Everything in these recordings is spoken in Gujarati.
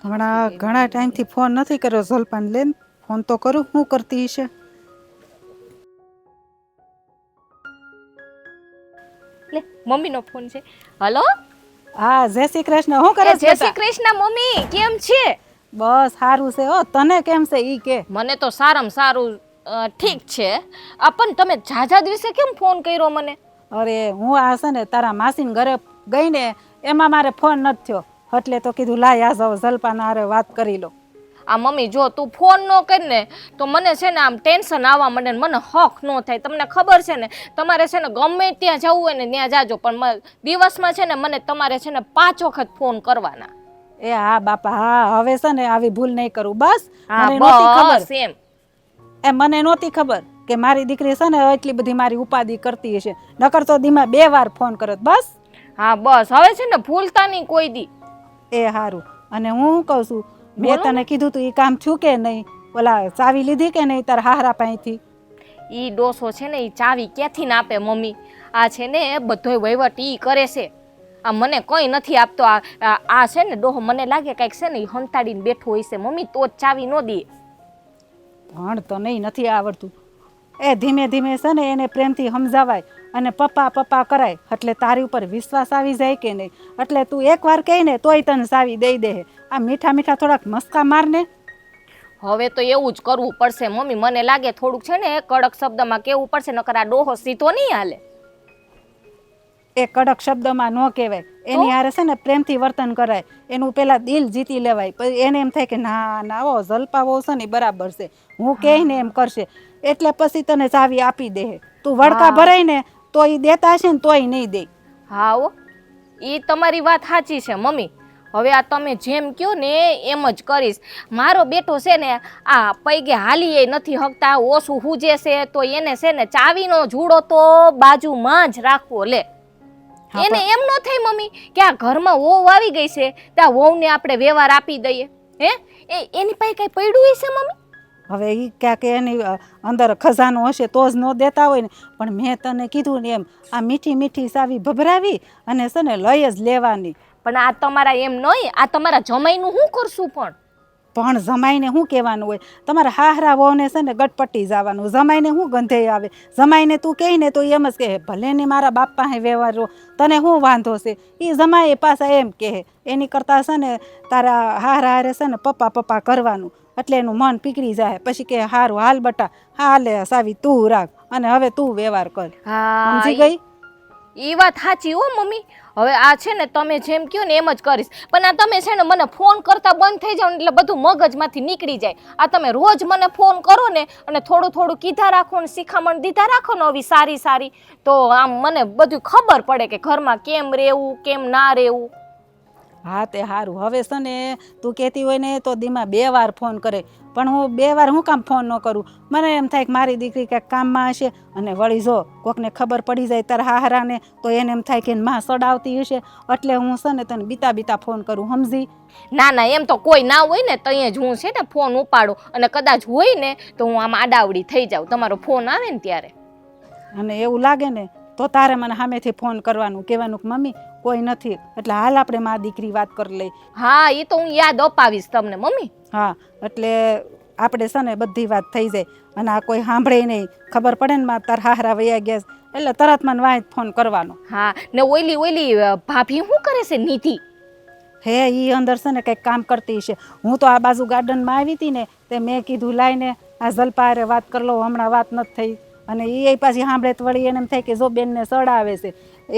હમણાં ઘણા ટાઈમથી ફોન નથી કર્યો જલપાન લેન ફોન તો કરું શું કરતી હશે. લે મમ્મીનો ફોન છે. હલો હા જય શ્રી કૃષ્ણ. શું કરે છે જય શ્રી બેટા? કૃષ્ણ મમ્મી, કેમ છે? બસ સારું છે. હો તને કેમ છે ઈ કે? મને તો સારામાં સારું ઠીક છે. પણ તમે ઝાઝા દિવસે કેમ ફોન કર્યો મને? અરે હું આ છે ને તારા માસીને ઘરે ગઈ ને એમાં મારે ફોન નથી થયો એટલે તો કીધું લાય આ જાવ જલપાન હારે વાત કરી લો. આ મમ્મી જો તું ફોન ન કરી ને તો મને છે ને આમ ટેન્શન આવવા માંડે ને મને હક ન થાય. તમને ખબર છે ને તમારે છે ને ગમે ત્યાં જવું હોય ને ત્યાં જાજો, પણ દિવસમાં છે ને મને તમારે છે ને 5 વખત ફોન કરવાના. એ હા બાપા હા, હવે છે ને આવી ભૂલ નહીં કરું બસ. હા મને નહોતી ખબર. બસ એમ. મને નહોતી ખબર કે મારી દીકરી છે ને એટલી બધી મારી ઉપાધિ કરતી હશે, નકર તો દીમાં 2 વાર ફોન કરત બસ. હા બસ હવે છે ને ભૂલતા નહીં કોઈ દી. એ હારું. અને હું શું કહું છું, મેં બોલો તને ને. કીધું તું એ કામ થયું કે નહીં? ઓલા ચાવી લીધી કે નહીં તાર હાહરા પાસેથી? ઈ ડોસો છે ને ઈ ચાવી ક્યાંથી ના આપે મમ્મી. આ છે ને બધોય વહીવટ ઈ કરે છે. આ મને કંઈ નથી આપતો. આ છે ને ડોહો મને લાગે કાંઈક છે ને ઈ હંતાડીને બેઠો હોય છે મમ્મી, તો જ ચાવી ન દે. ભણ તો નહીં નથી આવડતું. એ ધીમે ધીમે છે ને એને પ્રેમથી સમજાવાય અને પપ્પા પપ્પા કરાય એટલે તારી ઉપર વિશ્વાસ આવી જાય કે નહીં. એટલે તું એકવાર કહી ને તોય તને ચાવી દઈ દે. આ મીઠા મીઠા થોડાક મસ્કા મારને. હવે તો એવું જ કરવું પડશે મમ્મી. મને લાગે થોડુંક છે ને કડક શબ્દમાં કેવું પડશે, નકર આ ડોહો સીધો નહીં હાલે. એ કડક શબ્દમાં ન કહેવાય, એની હારે છે ને પ્રેમથી વર્તન કરાય. એનું પેલા દિલ જીતી લેવાય. પછી એને એમ થાય કે ના ના ઓ જલપાવો છે ને બરાબર છે, હું કહે ને એમ કરશે, એટલે પછી તને ચાવી આપી દે. તું વડકા ભરાય ને તો એ દેતા હશે ને તોય નહીં દે. હા ઓ, એ તમારી વાત સાચી છે મમ્મી. હવે આ તમે જેમ કહો ને એમ જ કરીશ. મારો બેટો છે ને આ પૈગે હાલીએ નથી હકતા, ઓછું હુજે છે તો એને છે ને ચાવીનો જુડો તો બાજુમાં જ રાખવો. લે એને એમ ન થાય મમ્મી કે આ ઘરમાં વહુ આવી ગઈ છે ત્યાં વહુને આપણે વ્યવહાર આપી દઈએ. એની પાસે કઈ પડ્યું હશે મમ્મી? હવે એ ક્યાંક એની અંદર ખજાનો હશે તો જ ન દેતા હોય ને. પણ મેં તને કીધું ને એમ આ મીઠી મીઠી ચાવી ભભરાવી અને છે ને લઈ જ લેવાની. પણ આ તમારા એમ નહીં, આ તમારા જમાઈનું શું કરશું? પણ જમાઈને શું કહેવાનું હોય? તમારા હાહરા વહુને છે ને ગટપટી જવાનું. જમાઈને શું ગંધે આવે? જમાઈને તું કહે ને તો એમ જ કહે ભલે ને મારા બાપ પાસે વ્યવહાર, તને શું વાંધો છે? એ જમાઈ પાછા એમ કહે. એની કરતાં છે ને તારા હાહરા હારે છે ને પપ્પા પપ્પા કરવાનું, એટલે એનું મન પીગળી જાય. પછી કે હારું હાલ બટા, હાલે સાવી તું રાખ અને હવે તું વ્યવહાર કર. સમજી ગઈ? એ વાત સાચી હો મમ્મી. હવે આ છે ને તમે જેમ કહો ને એમ જ કરીશ. પણ આ તમે છે ને મને ફોન કરતા બંધ થઈ જાવ એટલે બધું મગજમાંથી નીકળી જાય. આ તમે રોજ મને ફોન કરો ને અને થોડું થોડું કીધા રાખો ને શિખામણ દીધા રાખો ને આવી સારી સારી, તો આમ મને બધું ખબર પડે કે ઘરમાં કેમ રહેવું કેમ ના રહેવું. હા તે સારું. હવે છે ને તું કહેતી હોય ને તો દીમાં 2 વાર ફોન કરે, પણ હું 2 વાર હું કામ ફોન ન કરું? મને એમ થાય કે મારી દીકરી ક્યાંક કામમાં હશે અને વળી જો કોકને ખબર પડી જાય તારા હાહરાને તો એને એમ થાય કે માં સડાવતી હશે, એટલે હું છે ને તને બીતા બીતા ફોન કરું. સમજી? ના ના એમ તો કોઈ ના હોય ને તઈએ જ હું છે ને ફોન ઉપાડું, અને કદાચ હોય ને તો હું આમ આડાવડી થઈ જાઉં તમારો ફોન આવે ને ત્યારે. અને એવું લાગે ને તો તારે મને સામેથી ફોન કરવાનું, કહેવાનું કે મમ્મી કોઈ નથી, એટલે હાલ આપણે માં દીકરી વાત કરી લઈ. હા એ તો હું યાદ અપાવીશ તમને મમ્મી. હા એટલે આપણે છે ને બધી વાત થઈ જાય અને આ કોઈ સાંભળે નહીં. ખબર પડે ને તાર હાહરા વયા ગયા એટલે તરત મને વાંચ ફોન કરવાનો. હા ને ઓલી ભાભી શું કરે છે નિધિ? હે એ અંદર છે ને કંઈક કામ કરતી છે. હું તો આ બાજુ ગાર્ડનમાં આવી હતી ને તે મેં કીધું લાઈને આ જલપા હારે વાત કરી લો, હમણાં વાત નથી થઈ. અને એ પાછી સાંભળે તો વળી એને એમ થાય કે જો બેનને સડાવે છે,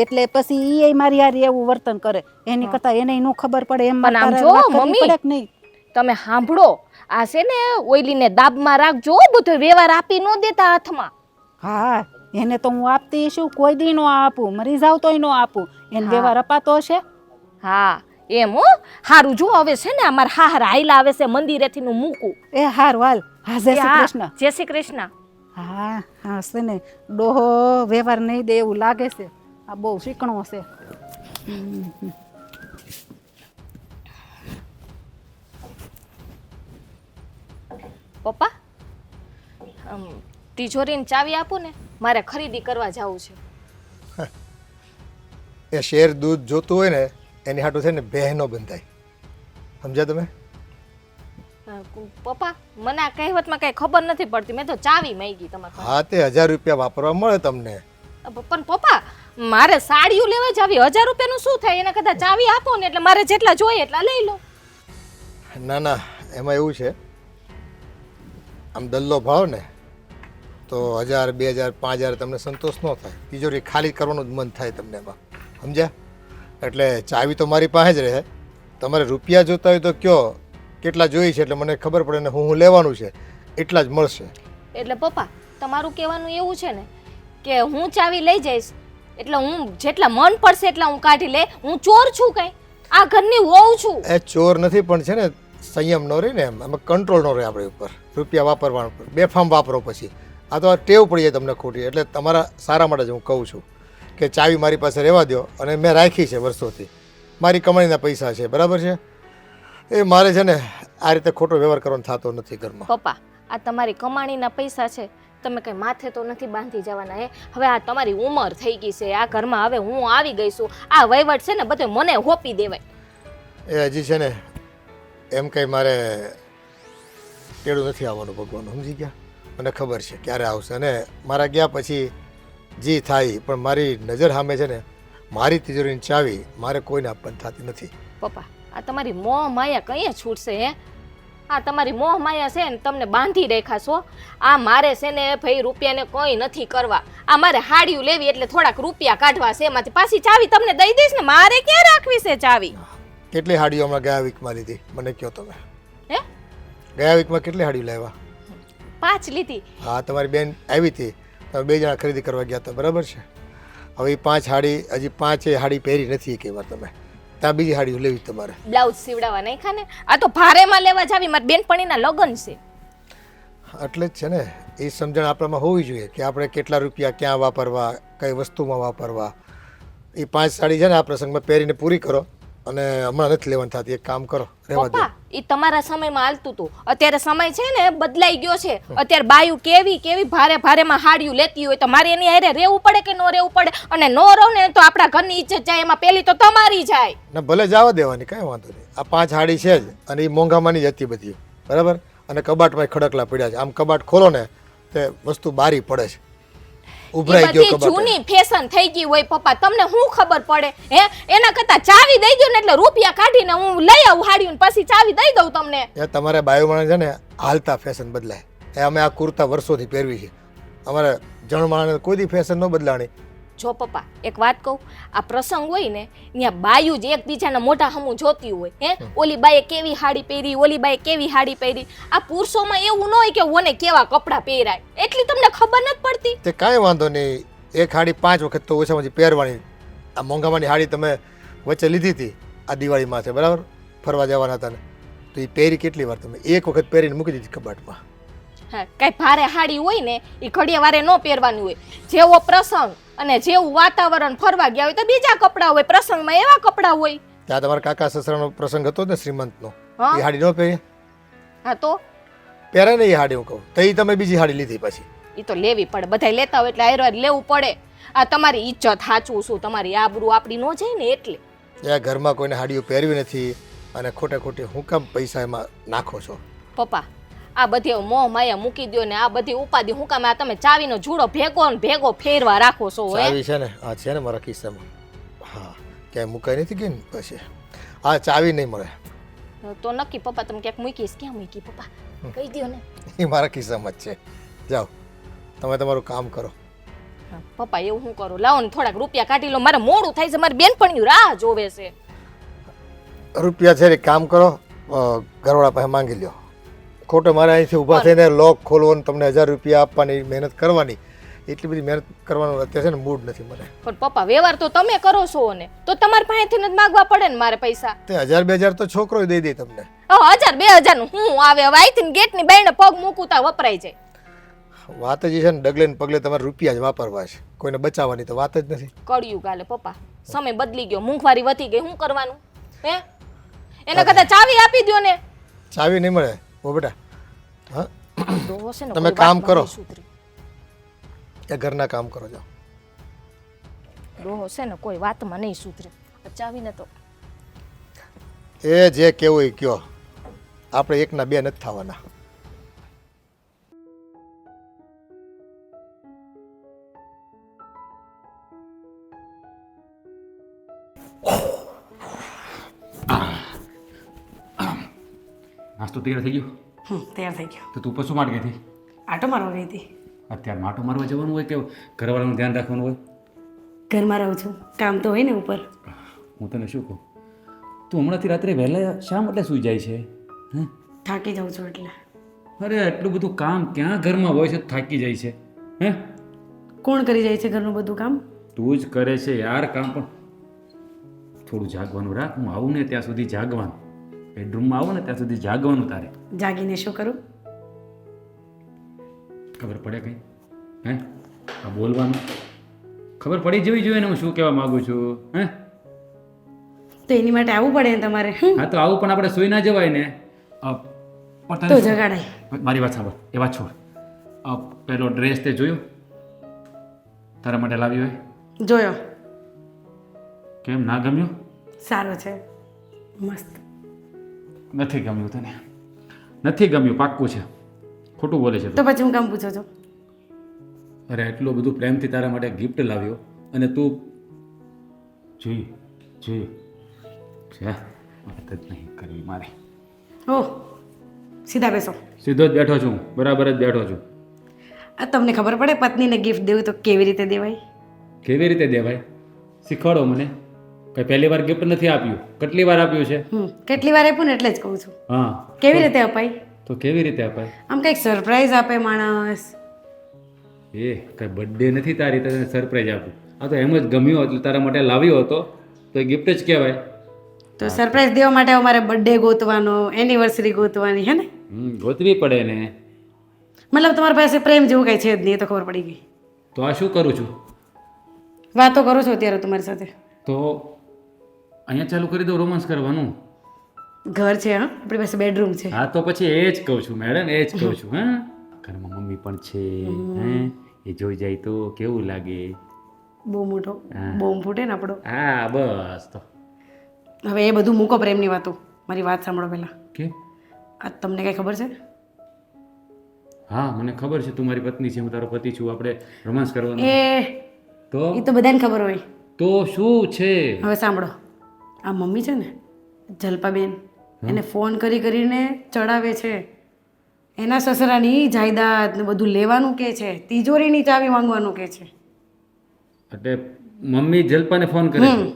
એટલે પછી એ મારી હારી એવું વર્તન કરે. એની કરતા એને ન ખબર પડે એમ પણ આમ જો મમ્મી તમે સાંભળો, આ છે ને ઓઈલીને દાબમાં રાખજો, બધો વ્યવહાર આપી ન દેતા હાથમાં. હા એને તો હું આપતી છું, કોઈ દી નો આપું, મરી જાવ તોય નો આપું. એને વ્યવહાર અપાતો છે. હા એમ હો. હારું જો હવે છે ને અમારા હાહરા આયલા આવે છે મંદિરેથી નું મૂકું. એ હારું હાલ. હા જય શ્રી કૃષ્ણ. જય શ્રી કૃષ્ણ. હા હા છે ને ડોહો વ્યવહાર નહીં દે એવું લાગે છે. આ બહુ શીકણો છે. પપ્પા તિજોરીની ચાવી આપો ને, મારે ખરીદી કરવા જવું છે. એ શેર દૂધ જોતું હોય ને એની હાટું છે ને બહેનો બંધાય. સમજ્યા તમે? પપ્પા મને આ કહેવતમાં કઈ ખબર નથી પડતી. મેં તો ચાવી માંગી તમારા પાસે. હા, તે 1000 રૂપિયા વાપરવા મળે તમને. પણ પપ્પા મારે સાડીઓ લેવા જાવી 1000 રૂપિયાનું શું થાય? એના કરતાં ચાવી આપો ને એટલે મારે જેટલા જોઈએ એટલા લઈ લો. ના ના, એમાં એવું છે, આમ દલ્લો ભાવ ને તો 1000, 2000, 5000 તમને સંતોષ ન થાય. તિજોરી ખાલી કરવાનું જ મન થાય તમને એમાં, સમજ્યા? એટલે ચાવી તો મારી પાસે જ રહે. તમારે રૂપિયા જોતા હોય તો કયો કેટલા જોઈએ છે, એટલે મને ખબર પડે ને હું લેવાનું છે એટલા જ મળશે. એટલે પપ્પા તમારું કહેવાનું એવું છે ને કે હું ચાવી લઈ જઈશ એટલે હું જેટલા મન પડશે એટલા હું કાઢી લે. હું ચોર છું કઈ? આ ઘરની વહુ છું. એ ચોર નથી, પણ છે ને સંયમ ન રહે ને, એમાં કંટ્રોલ ન રહે આપણી ઉપર. રૂપિયા વાપરવા ઉપર બેફામ વાપરો પછી આ તો ટેવ પડી જાય તમને ખોટી. એટલે તમારા સારા માટે જ હું કહું છું કે ચાવી મારી પાસે રહેવા દો. અને મેં રાખી છે વર્ષોથી, મારી કમાણીના પૈસા છે, બરાબર છે? એ મારે છે ને આ રીતે ખોટો વ્યવહાર કરવાનો થતો નથી ઘરમાં. પપ્પા આ તમારી કમાણીના પૈસા છે, તમે કઈ માથે તો નથી બાંધી જવાના. હે હવે આ તમારી ઉંમર થઈ ગઈ છે આ ઘરમાં, હવે હું આવી ગઈ છું. આ વહીવટ છે ને બધે મને હોપી દેવાય. એ હજી છે ને એમ કંઈ મારે તેડું નથી આવવાનું ભગવાન, સમજી ગયા? મને ખબર છે ક્યારે આવશે. અને મારા ગયા પછી જી થાય, પણ મારી નજર સામે છે ને મારી તિજોરીની ચાવી મારે કોઈને આપવાની થતી નથી. પપ્પા આ તમારી મોહ માયા કઈ છૂટશે? હે આ તમારી મોહ માયા છે ને તમને બાંધી રાખ્યા. આ મારે છે ને ભાઈ રૂપિયાને કોઈ નથી કરવા. આ મારે હાડિયું લેવી એટલે થોડાક રૂપિયા કાઢવા છે, એમાંથી પાછી ચાવી તમને દઈ દઈશ ને. મારે ક્યાં રાખવી છે ચાવી? કેટલી હાડીઓ હમણાં ગયા વીકમાં લીધી મને કહો તમે? હે ગયા વીકમાં કેટલી હાડીઓ લાવ્યા? 5 લીધી. હા, તમારી બેન આવી હતી, તમે 2 જણા ખરીદી કરવા ગયા હતા, બરાબર છે? હવે એ 5 હાડી, હજી 5 હાડી પહેરી નથી એક વાર તમે. ત્યાં બીજી હાડીઓ લેવી તમારે. બ્લાઉઝ સીવડાવવા નહીં ખાને. આ તો ભારેમાં લેવા જાવી. મારી બેનપણીના લગ્ન છે એટલે જ છે ને, એ સમજણ આપણામાં હોવી જોઈએ કે આપણે કેટલા રૂપિયા ક્યાં વાપરવા, કઈ વસ્તુમાં વાપરવા. એ 5 સાડી છે ને આ પ્રસંગમાં પહેરીને પૂરી કરો. અને હમણાં નથી લેવાની થતી, એક કામ કરો, રહેવા દો. પપ્પા એ તમારા સમયમાં હાલતું હતું. અત્યારે સમય છે ને બદલાઈ ગયો છે. અત્યારે બાયું કેવી કેવી ભારે ભારેમાં હાડિયું લેતી હોય તો મારે એની હારે રહેવું પડે કે ન રહેવું પડે? અને ન રહો ને તો આપણા ઘરની ઇજ્જત જાય, એમાં પેલી તો તમારી જાય. ને ભલે જવા દેવાની, કાંઈ વાંધો નહીં. આ 5 હાડી છે જ, અને એ મોંઘામાંની જ હતી બધી, બરાબર? અને કબાટમાં ખડકલા પડ્યા છે. આમ કબાટ ખોલો ને તે વસ્તુ બારી પડે છે, ઉભરાઈ ગયો કબાટ. જૂની ફેશન થઈ ગઈ હોય પપ્પા, તમને શું ખબર પડે? હે એના કરતા ચાવી દઈ દો ને એટલે રૂપિયા કાઢીને હું લઈ આવું હાડીને પછી ચાવી દઈ દઉં તમને. એ તમારે બાયુમાણે છે ને હાલતા ફેશન બદલાય. એ અમે આ કુર્તા વર્ષોથી પહેરવી છે. અમારે જણમાણે કોઈ દી ફેશન ન બદલાણી. જો પપ્પા એક વાત કહું, આ પ્રસંગ હોય ને ત્યાં બાયું જ એકબીજાના મોઢા હમું જોતી હોય. હે ઓલી બાએ કેવી હાડી પહેરી, ઓલી બાએ કેવી હાડી પહેરી. આ પુરુષોમાં એવું ન હોય કે ઓને કેવા કપડાં પહેરાય, એટલી તમને ખબર નથી પડતી. તે કાંઈ વાંધો નહીં, એક હાડી 5 વખત તો ઓછામાં ઓછી પહેરવાની. આ મોંઘામાંની હાડી તમે વચ્ચે લીધી હતી આ દિવાળીમાં છે, બરાબર? ફરવા જવાના હતા ને, તો એ પહેરી કેટલી વાર તમે? એક વખત પહેરીને મૂકી દીધી કબાટમાં. હા કઈ ભારે હાડી હોય ને એ ઘડીએ વારે ન પહેરવાની હોય. જેવો પ્રસંગ અને જેવું વાતાવરણ ફરવા ગયા હોય તો બીજા કપડાં હોય, પ્રસંગમાં એવા કપડાં હોય. ત્યાં તમારા કાકા સસરાનો પ્રસંગ હતો ને શ્રીમંતનો, હા. એ હાડી ન પહેરી? હા તો પહેરે ને એ હાડી, હું કહું તો એ તમે બીજી હાડી લીધી પછી. એ તો લેવી પડે, બધા લેતા હોય એટલે આયરો લેવું પડે. આ તમારી ઇજ્જત સાચું શું, તમારી આબરૂ આપણી ન જાય ને એટલે. એ ઘરમાં કોઈને હાડીઓ પહેરવી નથી, અને ખોટે ખોટી હું કામ પૈસા એમાં નાખો છો? પપ્પા આ બધી મોહ માયા મૂકી દો ને આ બધી ઉપાધિ હું કામ? આ તમે ચાવીનો જુડો ભેગો ને ભેગો ફેરવા રાખો છો? ચાવી છે ને આ છે ને મારા ખિસ્સામાં. હા, ક્યાંય મુકાઈ નથી ગઈ ને પછી. હા, ચાવી નહીં મળે તો નક્કી પપ્પા તમે ક્યાંક મૂકીશ. ક્યાં મૂકી પપ્પા કહી દો ને. એ મારા ખિસ્સામાં જ છે. જાઓ તમે તમારું કામ કરો. પપ્પા એવું હું કરું? લાવો ને થોડાક રૂપિયા કાઢી લો, મારે મોડું થાય છે, મારી બેનપણીઓ રાહ જોવે છે. રૂપિયા છે કામ કરો, ઘરવાળા પાસે માંગી લ્યો. ખોટો મારે અહીંથી ઊભા થઈને લોક ખોલવો, તમને 1000 રૂપિયા આપવાની મહેનત કરવાની, એટલી બધી મહેનત કરવાનું અત્યારે છે ને મૂડ નથી મને. પણ પપ્પા વ્યવહાર તો તમે કરો છો ને, તો તમારી પાસેથી જ માગવા પડે ને મારે પૈસા. તે 1000-2000 તો છોકરો દઈ દે તમને. 1000-2000 નું હું આવે? હવે આઈથી ગેટની બાયણે પગ મૂકુતા વપરાય જાય. વાત જ છે ને, ડગલે ને પગલે તમારે રૂપિયા જ વાપરવા છે, કોઈને બચાવવાની તો વાત જ નથી. કળિયું ગાલે પપ્પા, સમય બદલી ગયો, મોંઘવારી વધી ગઈ, શું કરવાનું? હે એના કરતા ચાવી આપી દો ને. ચાવી નહીં મળે ઓ બેટા. હા તો હશે ને તમે કોઈ કામ વાતમાં કરો. નહીં સુધરે. એ ઘરના કામ કરો જાઓ. ડોહો છે ને કોઈ વાતમાં નહીં સુધરે. ચાવીને તો એ જે કેવું એ કયો, આપણે એકના બે નથી થવાના. નાસ્તો તૈયાર થઈ ગયો? તૈયાર થઈ ગયો. તો તું પશુ માટે ગઈ હતી? આટો મારવા ગઈ હતી. અત્યારે માટો મારવા જવાનું હોય કે ઘરવાળાનું ધ્યાન રાખવાનું હોય? ઘરમાં રહું છું, કામ તો હોય ને ઉપર. હું તને શું કહું, તું હમણાંથી રાત્રે વહેલા શા માટે સૂઈ જાય છે? હે? થાકી જાઉં છું એટલે. અરે એટલું બધું કામ ક્યાં ઘરમાં હોય છે તો થાકી જાય છે? હે? કોણ કરી જાય છે ઘરનું બધું કામ? તું જ કરે છે યાર કામ, પણ થોડું જાગવાનું રાખ. હું આવું ને ત્યાં સુધી જાગવાનું, બેડરૂમમાં આવું ને ત્યાં સુધી જાગવાનું તારે. જાગીને શું કરું? ખબર પડે કંઈ? હે? આ બોલવાનું ખબર પડી જવી જોઈએ ને હું શું કહેવા માગું છું. હે? તો એની માટે આવવું પડે ને તમારે. હા તો આવું, પણ આપણે સુઈ ના જવાય ને. પણ તો તને જગાડાય. મારી વાત સાંભળ, એ વાત છોડ. પેલો ડ્રેસ તે જોયો તારા માટે લાવ્યો હોય? જોયો. કેમ ના ગમ્યો? સારો છે, મસ્ત. નથી ગમ્યું તને? નથી ગમ્યું પાક્કું છે? ખોટું બોલે છે તો તું? પછી હું કામ પૂછો છો? અરે એટલું બધું પ્રેમથી તારા માટે ગિફ્ટ લાવ્યો અને તું જોઈ જોઈ છે. વાત જ નહીં કરવી મારે. ઓહ, સીધા બેસો. સીધો જ બેઠો છું, બરાબર જ બેઠો છું. આ તમને ખબર પડે પત્નીને ગિફ્ટ દેવું તો કેવી રીતે દેવાય? કેવી રીતે દેવાય શીખવાડો મને. કઈ પહેલી વાર ગિફ્ટ નથી આપ્યું, કેટલી વાર આપ્યું છે? કેટલી વાર આપ્યું ને એટલે જ કહું છું. હા, કેવી રીતે અપાય? તો કેવી રીતે અપાય? આમ કંઈક સરપ્રાઈઝ આપે માણસ. એ કઈ બર્થડે નથી તારી, તને સરપ્રાઈઝ આપું. આ તો એમ જ ગમ્યો એટલે તારા માટે લાવ્યો હતો તો એ ગિફ્ટ જ કહેવાય. તો સરપ્રાઈઝ દેવા માટે અમારે બર્થડે ગોતવાનો, એનિવર્સરી ગોતવાની, હે ને? ગોતવી પડે ને. મતલબ તમારી પાસે પ્રેમ જેવું કંઈ છે જ નહીં, એ તો ખબર પડી ગઈ. તો આ શું કરું છું? વાતો કરો છો અત્યારે તમારી સાથે. તો અહીંયા ચાલુ કરી દો રોમાન્સ કરવાનું. ઘર છે, હા, આપણી પાસે બેડરૂમ છે. હા તો પછી એ જ કહું છું મેડમ, એ જ કહું છું. હા, ઘરમાં મમ્મી પણ છે. હે, એ જોઈ જાય તો કેવું લાગે? બહુ મોટો બોમ્બ ફૂટે ને આપણો. હા બસ. તો હવે એ બધું મૂકો, પ્રેમની વાતો. મારી વાત સાંભળો પહેલા. કેમ? આ તમને કઈ ખબર છે? હા મને ખબર છે, તું મારી પત્ની છે, હું તારો પતિ છું, આપણે રોમાન્સ કરવાનું. તો એ તો બધાને ખબર હોય. તો શું છે? હવે સાંભળો, આ મમ્મી છે ને જલપાબેન, એને ફોન કરી કરીને ચડાવે છે. એના સસરાની જાયદાદ ને બધું લેવાનું કે છે, તિજોરીની ચાવી માંગવાનું કે છે. એટલે મમ્મી જલ્પાને ફોન કરે છે?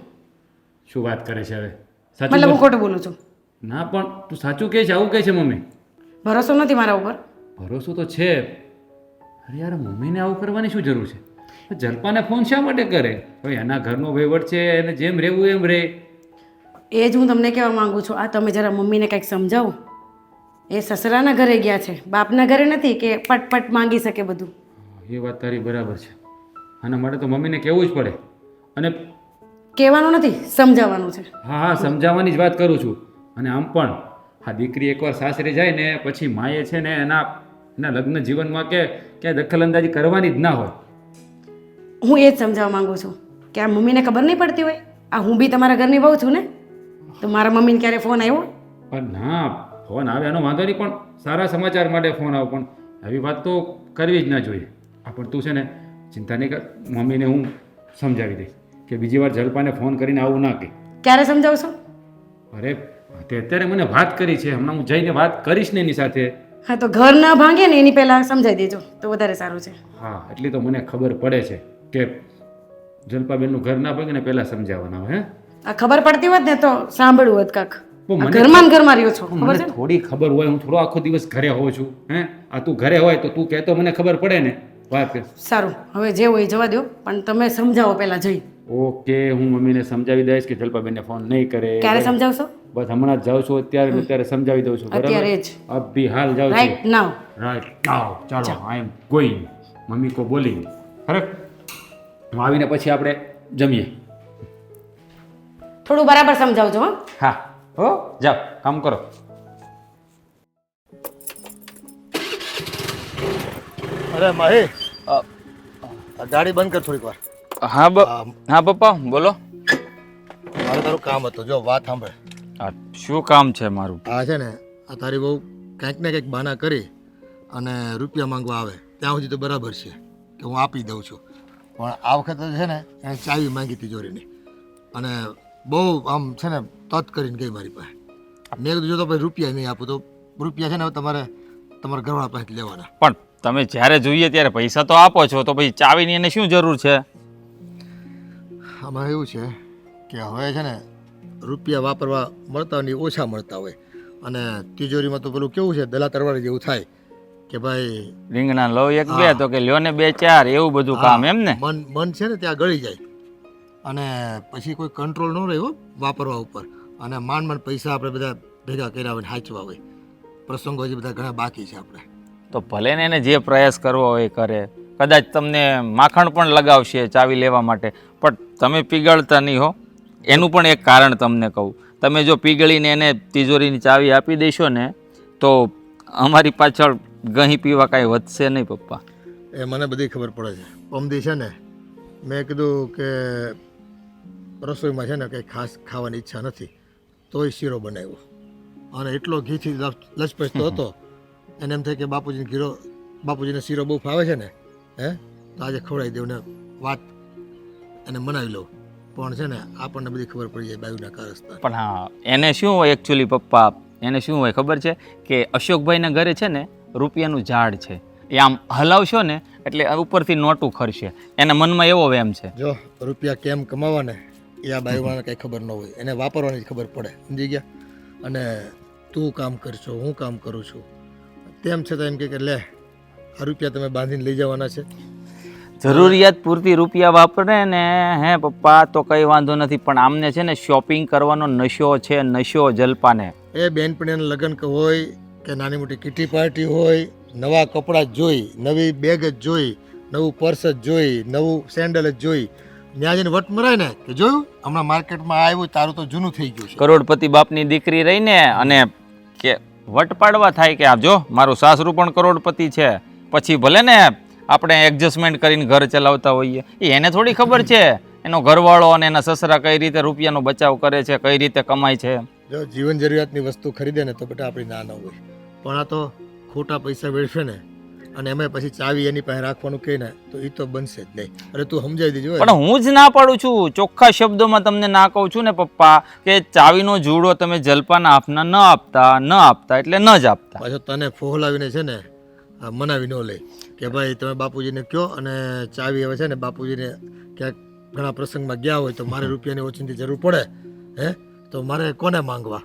શું વાત કરે છે હવે? સાચું મતલબ હું બોલ. ખોટું બોલું છું? ના પણ તું સાચું કહે છે, આવું કહે છે મમ્મી? ભરોસો નથી મારા ઉપર? ભરોસો તો છે. અરે યાર મમ્મીને આવું કરવાની શું જરૂર છે? જલ્પાને ફોન શા માટે કરે? હવે એના ઘરનો વહીવટ છે, એને જેમ રહેવું એમ રહે. એ જ હું તમને કહેવા માંગુ છું. આ તમે જરા મમ્મીને કંઈક સમજાવો. એ સસરાના ઘરે ગયા છે, બાપના ઘરે નથી કે પટ માંગી શકે બધું. એ વાત તારી બરાબર છે. આના માટે તો મમ્મીને કહેવું જ પડે. અને કહેવાનું નથી, સમજાવવાનું છે. હા હા સમજાવવાની જ વાત કરું છું. અને આમ પણ આ દીકરી એકવાર સાસરે જાય ને પછી માએ છે ને એના લગ્ન જીવનમાં કે ક્યાંય દખલઅંદાજી કરવાની જ ના હોય. હું એ જ સમજાવવા માંગુ છું કે આ મમ્મીને ખબર નહીં પડતી હોય. આ હું બી તમારા ઘરની બહુ છું ને, તો મારા મમ્મીને ક્યારે ફોન આવ્યો? પણ ના, ફોન આવે એનો વાંધો નહીં, પણ સારા સમાચાર માટે ફોન આવે. પણ આવી વાત તો કરવી જ ના જોઈએ. આ પણ તું છે ને ચિંતા નહીં કર, મમ્મીને હું સમજાવી દઈશ કે બીજી વાર જલપાને ફોન કરીને આવું ના કહે. ક્યારે સમજાવશો? અરે તે અત્યારે મને વાત કરી છે, હમણાં હું જઈને વાત કરીશ ને એની સાથે. હા તો ઘર ના ભાંગે ને એની પહેલાં સમજાવી દેજો તો વધારે સારું છે. હા એટલી તો મને ખબર પડે છે કે જલપાબેનનું ઘર ના ભાગે ને પહેલાં સમજાવવાના હોય. હે, આ ખબર પડતી હોત ને તો સાંભળવું હોત કાક. પણ મને ઘરમાં ને ઘરમાં રહ્યો છો, ખબર મને છે ને? થોડી ખબર હોય, હું થોડો આખો દિવસ ઘરે હોઉં છું. હે, આ તું ઘરે હોય તો તું કહેતો મને ખબર પડે ને. વાત કર. સારું, હવે જે હોય એ જવા દો, પણ તમે સમજાવો પહેલા જઈ. ઓકે, હું મમ્મીને સમજાવી દઈશ કે જલપાબેનને ફોન નહીં કરે. ક્યારે સમજાવશો? બસ હમણાં જ જાઉં છું, અત્યારે સમજાવી દઉં છું. અત્યારે જ. અભી હાલ જાઉં છું. Right now. Right now. ચાલો, આઈ એમ ગોઈંગ. મમ્મી કો બોલી ખરેખર. હું આવીને પછી આપણે જમીએ. થોડું બરાબર સમજાવજો. હા, હા હો, જાઓ કામ કરો. અરે માહી, આ ગાડી બંધ કર થોડીક વાર. હા પપ્પા બોલો. મારે તારું કામ હતું, જો વાત સાંભળ. શું કામ છે મારું? આ છે ને આ તારી બહુ કંઈક ને કંઈક બહાના કરી અને રૂપિયા માંગવા આવે ત્યાં સુધી તો બરાબર છે કે હું આપી દઉં છું, પણ આ વખતે છે ને એણે ચાવી માંગી તિજોરીની અને બહુ આમ છે ને તત કરીને ગઈ મારી પાસે. મેં કીધું જો તો ભાઈ રૂપિયા નહીં આપું તો રૂપિયા છે ને હવે તમારા ઘરવાળા પાસે લેવાના. પણ તમે જ્યારે જોઈએ ત્યારે પૈસા તો આપો છો, તો પછી ચાવીની એને શું જરૂર છે? આમાં એવું છે કે હવે છે ને રૂપિયા વાપરવા મળતા હોય ને એ ઓછા મળતા હોય અને તિજોરીમાં તો પેલું કેવું છે દલા તરવારી જેવું થાય કે ભાઈ રીંગણા લો એક બે તો કે લ્યો ને બે ચાર, એવું બધું કામ એમ ને? મન છે ને ત્યાં ગળી જાય અને પછી કોઈ કંટ્રોલ ન રહ્યો વાપરવા ઉપર અને માંડ પૈસા આપણે બધા ભેગા કર્યા હોય ને સાચવા હોય. પ્રસંગો હજી બધા ઘણા બાકી છે આપણે. તો ભલે ને એને જે પ્રયાસ કરવો હોય એ કરે, કદાચ તમને માખણ પણ લગાવશે ચાવી લેવા માટે, પણ તમે પીગળતા નહીં હો. એનું પણ એક કારણ તમને કહું, તમે જો પીગળીને એને તિજોરીની ચાવી આપી દેશો ને તો અમારી પાછળ ગહીં પીવા કાંઈ વધશે નહીં પપ્પા. એ મને બધી ખબર પડે છે. પમદી છે ને મેં કીધું કે રસોઈમાં છે ને કંઈ ખાસ ખાવાની ઈચ્છા નથી, તોય શીરો બનાવ્યો અને એટલો ઘીથી લચપચતો હતો એને એમ થાય કે બાપુજીને શીરો બહુ ફાવે છે ને તો આજે ખવડાવી દઉં ને વાત એને મનાવી લઉં. પણ છે ને આપણને બધી ખબર પડી જાય બાયુના કારસ્તાન. પણ હા, એને શું હોય એકચ્યુઅલી પપ્પા, એને શું હોય ખબર છે કે અશોકભાઈના ઘરે છે ને રૂપિયાનું ઝાડ છે, એ આમ હલાવશો ને એટલે ઉપરથી નોટું ખરશે. એના મનમાં એવો વેમ છે. જો રૂપિયા કેમ કમાવા ને એ આ બાયુવાળાને કંઈ ખબર ન હોય, એને વાપરવાની જ ખબર પડે, સમજી ગયા? અને તું કામ કરશો, હું કામ કરું છું, તેમ છતાં એમ કે લે આ રૂપિયા તમે બાંધીને લઈ જવાના છે. જરૂરિયાત પૂરતી રૂપિયા વાપરે ને હે પપ્પા તો કંઈ વાંધો નથી, પણ આમને છે ને શોપિંગ કરવાનો નશો છે, નશો જલપાને. એ બેનપણીના લગ્ન હોય કે નાની મોટી કિટી પાર્ટી હોય, નવા કપડાં જ જોઈ, નવી બેગ જ જોઈ, નવું પર્સ જ જોઈ, નવું સેન્ડલ જ જોઈ, ત્યાં જઈને વટ મરાય ને કે જોયું હમણાં માર્કેટમાં આવ્યું તારું તો જૂનું થઈ ગયું છે. કરોડપતિ બાપની દીકરી રહીને અને કે વટ પાડવા થાય કે આ જો મારું સાસરું પણ કરોડપતિ છે, પછી ભલે ને આપણે એડજસ્ટમેન્ટ કરીને ઘર ચલાવતા હોઈએ. એને થોડી ખબર છે એનો ઘરવાળો અને એના સસરા કઈ રીતે રૂપિયાનો બચાવ કરે છે, કઈ રીતે કમાય છે. જો જીવન જરૂરિયાતની વસ્તુ ખરીદે ને તો બેટા આપણી ના ન હોય, પણ આ તો ખોટા પૈસા વેડફે ને અને એમાં પછી ચાવી એની પાસે રાખવાનું કહે ને તો એ તો બનશે જ નહીં. અરે તું સમજાવી દેજો. પણ હું જ ના પાડું છું, ચોખ્ખા શબ્દોમાં તમને ના કહું છું ને પપ્પા કે ચાવીનો જુડો તમે જલપાના આપના ન આપતા એટલે ન જ આપતા. પાછો તને ફોહલાવીને છે ને મનાવી ન લે કે ભાઈ તમે બાપુજીને કહો અને ચાવી હવે છે ને બાપુજીને ક્યાંક ઘણા પ્રસંગમાં ગયા હોય તો મારે રૂપિયાની ઓછીની જરૂર પડે તો મારે કોને માંગવા?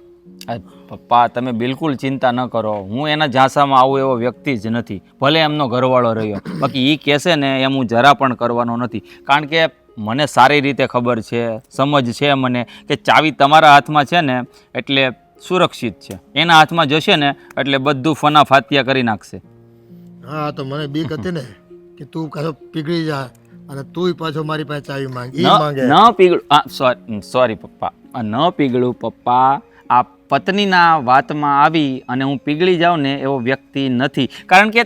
પપ્પા તમે બિલકુલ ચિંતા ન કરો, હું એના ઝાંસામાં આવું એવો વ્યક્તિ જ નથી, ભલે એમનો ઘરવાળો રહ્યો. બાકી એ કહેશે ને એમ હું જરા પણ કરવાનો નથી, કારણ કે મને સારી રીતે ખબર છે, સમજ છે મને કે ચાવી તમારા હાથમાં છે ને એટલે સુરક્ષિત છે, એના હાથમાં જશે ને એટલે બધું ફના ફાતિયા કરી નાખશે. હા તો મને બીક હતી ને કે તું પાછો પીગળી જા અને તુંય પાછો મારી પાસે ચાવી માંગે. ન પીગળું, સોરી પપ્પા, ન પીગળું પપ્પા. આ પત્નીના વાતમાં આવી અને હું પીગળી જાઉં ને એવો વ્યક્તિ નથી, કારણ કે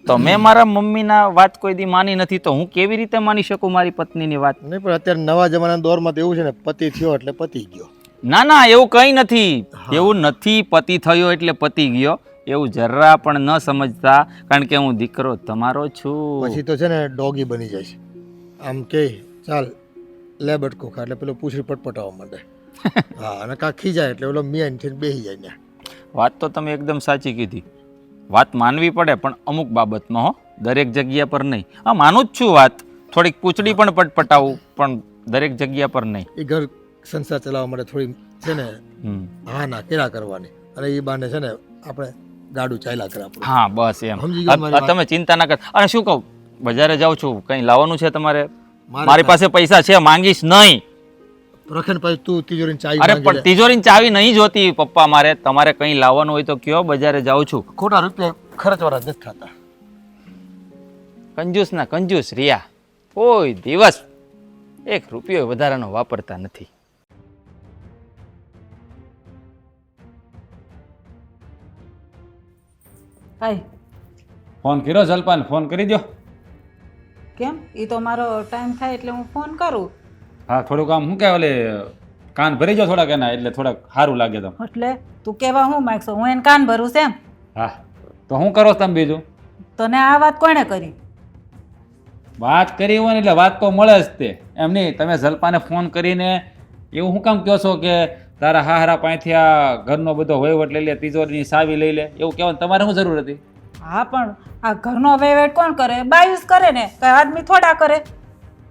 તમે મારા મમ્મીના વાત કોઈ દી માની નથી તો હું કેવી રીતે માની શકું મારી પત્નીની વાત? નહીં પણ અત્યારે નવા જમાનાના દોરમાં તો એવું છે ને પતિ થયો એટલે પતિ ગયો. ના એવું કંઈ નથી, એવું નથી પતિ થયો એટલે પતિ ગયો, એવું જરા પણ ન સમજતા, કારણ કે હું દીકરો તમારો છું. પછી તો છે ને ડોગી બની જાય છે, આમ કે ચાલ લે બટકો ખા એટલે પેલો પૂછડી પટપટાવવા માંડે. હા અને કાં ખીજાય એટલે ઓલો મિયાન થઈને બેસી જાય ને. વાત તો તમે એકદમ સાચી કીધી, વાત માનવી પડે પણ અમુક બાબતમાં હો, દરેક જગ્યા પર નહીં. હા માનું જ છું વાત, થોડીક પૂંછડી પણ પટપટાવું પણ દરેક જગ્યા પર નહીં. એ ઘર સંસાર ચલાવવા માટે થોડી છે ને હા ના કેરા કરવાની અને એ બાને છે ને આપણે ગાડું ચાલ્યા કરે આપણે. હા બસ એમ. સમજી ગયો મારી વાત? તમે ચિંતા ના કર. અને શું કહું, બજારે જાઉં છું, કંઈ લાવવાનું છે તમારે? મારી પાસે પૈસા છે, માંગીશ નહીં. રખન પછી તું તિજોરીની ચાવી અરે માંગી પણ લે. તિજોરીની ચાવી નહીં જોતી પપ્પા મારે, તમારે કંઈ લાવવાનું હોય તો કયો, બજારે જાઉં છું. ખોટા રૂપિયા ખર્ચવાળા નથી થતા. કંજૂસ ના કંજૂસ રિયા, કોઈ દિવસ એક રૂપિયો વધારાનો વાપરતા નથી. ભાઈ ફોન કર્યો જલપાન? ફોન કરી દો. કેમ? એ તો મારો ટાઈમ થાય એટલે હું ફોન કરું. હા થોડુંક આમ શું કહેવાય ઓલે કાન ભરી જાઓ થોડાક એના, એટલે થોડાક સારું લાગે તમને. એટલે તું કેવા હું માગશો? હું એને કાન ભરું છે એમ? હા, તો શું કરો છો તમે બીજું? તને આ વાત કોણે કરી? વાત કરી હોય ને એટલે વાત તો મળે જ તે. એમ નહીં, તમે જલપાને ફોન કરીને એવું શું કામ કહો છો કે તારા હાહરા પાસેથી આ ઘરનો બધો વહીવટ લઈ લે, તિજોરીની સાવી લઈ લે, એવું કહેવાની તમારે શું જરૂર હતી? હા પણ આ ઘરનો વહીવટ કોણ કરે? બાયુસ કરે ને, કઈ આદમી થોડા કરે.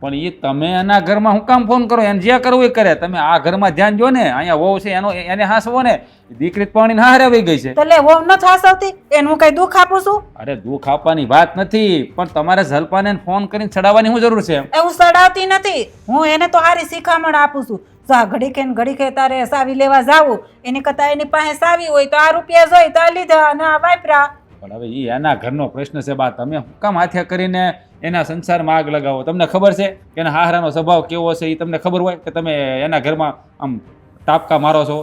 પણ એ તમે એના ઘરમાં શું કામ ફોન કરો? એને જે કરવું એ કરે. તમે આ ઘરમાં ધ્યાન દો ને, અહીંયા વહુ છે એનો એને હાંસવો ને. દીકરી પાણીને હારે આવી ગઈ છે. એટલે વહુ ન થાસવતી એનું હું કઈ દુઃખ આપું છું? અરે દુઃખ આપવાની વાત નથી, પણ તમારે જલપાને ફોન કરીને ચડાવવાની શું જરૂર છે? એ હું સડાવતી નથી, હું એને તો સારી શિખામણ આપું છું. જો આ ઘડીકે તારે સાવી લેવા જાવું, એની કરતા એની પાસે સાવી હોય તો આ રૂપિયા જોઈ તો આ લીધા અને આ વાપરા. પણ હવે એ એના ઘરનો પ્રશ્ન છે બા. તમે શું કામ હાથે કરીને એના સંસારમાં આગ લગાવો? તમને ખબર છે કે એના હાહરાનો સ્વભાવ કેવો છે? એ તમને ખબર હોય કે તમે એના ઘરમાં આમ ટાપકા મારો છો?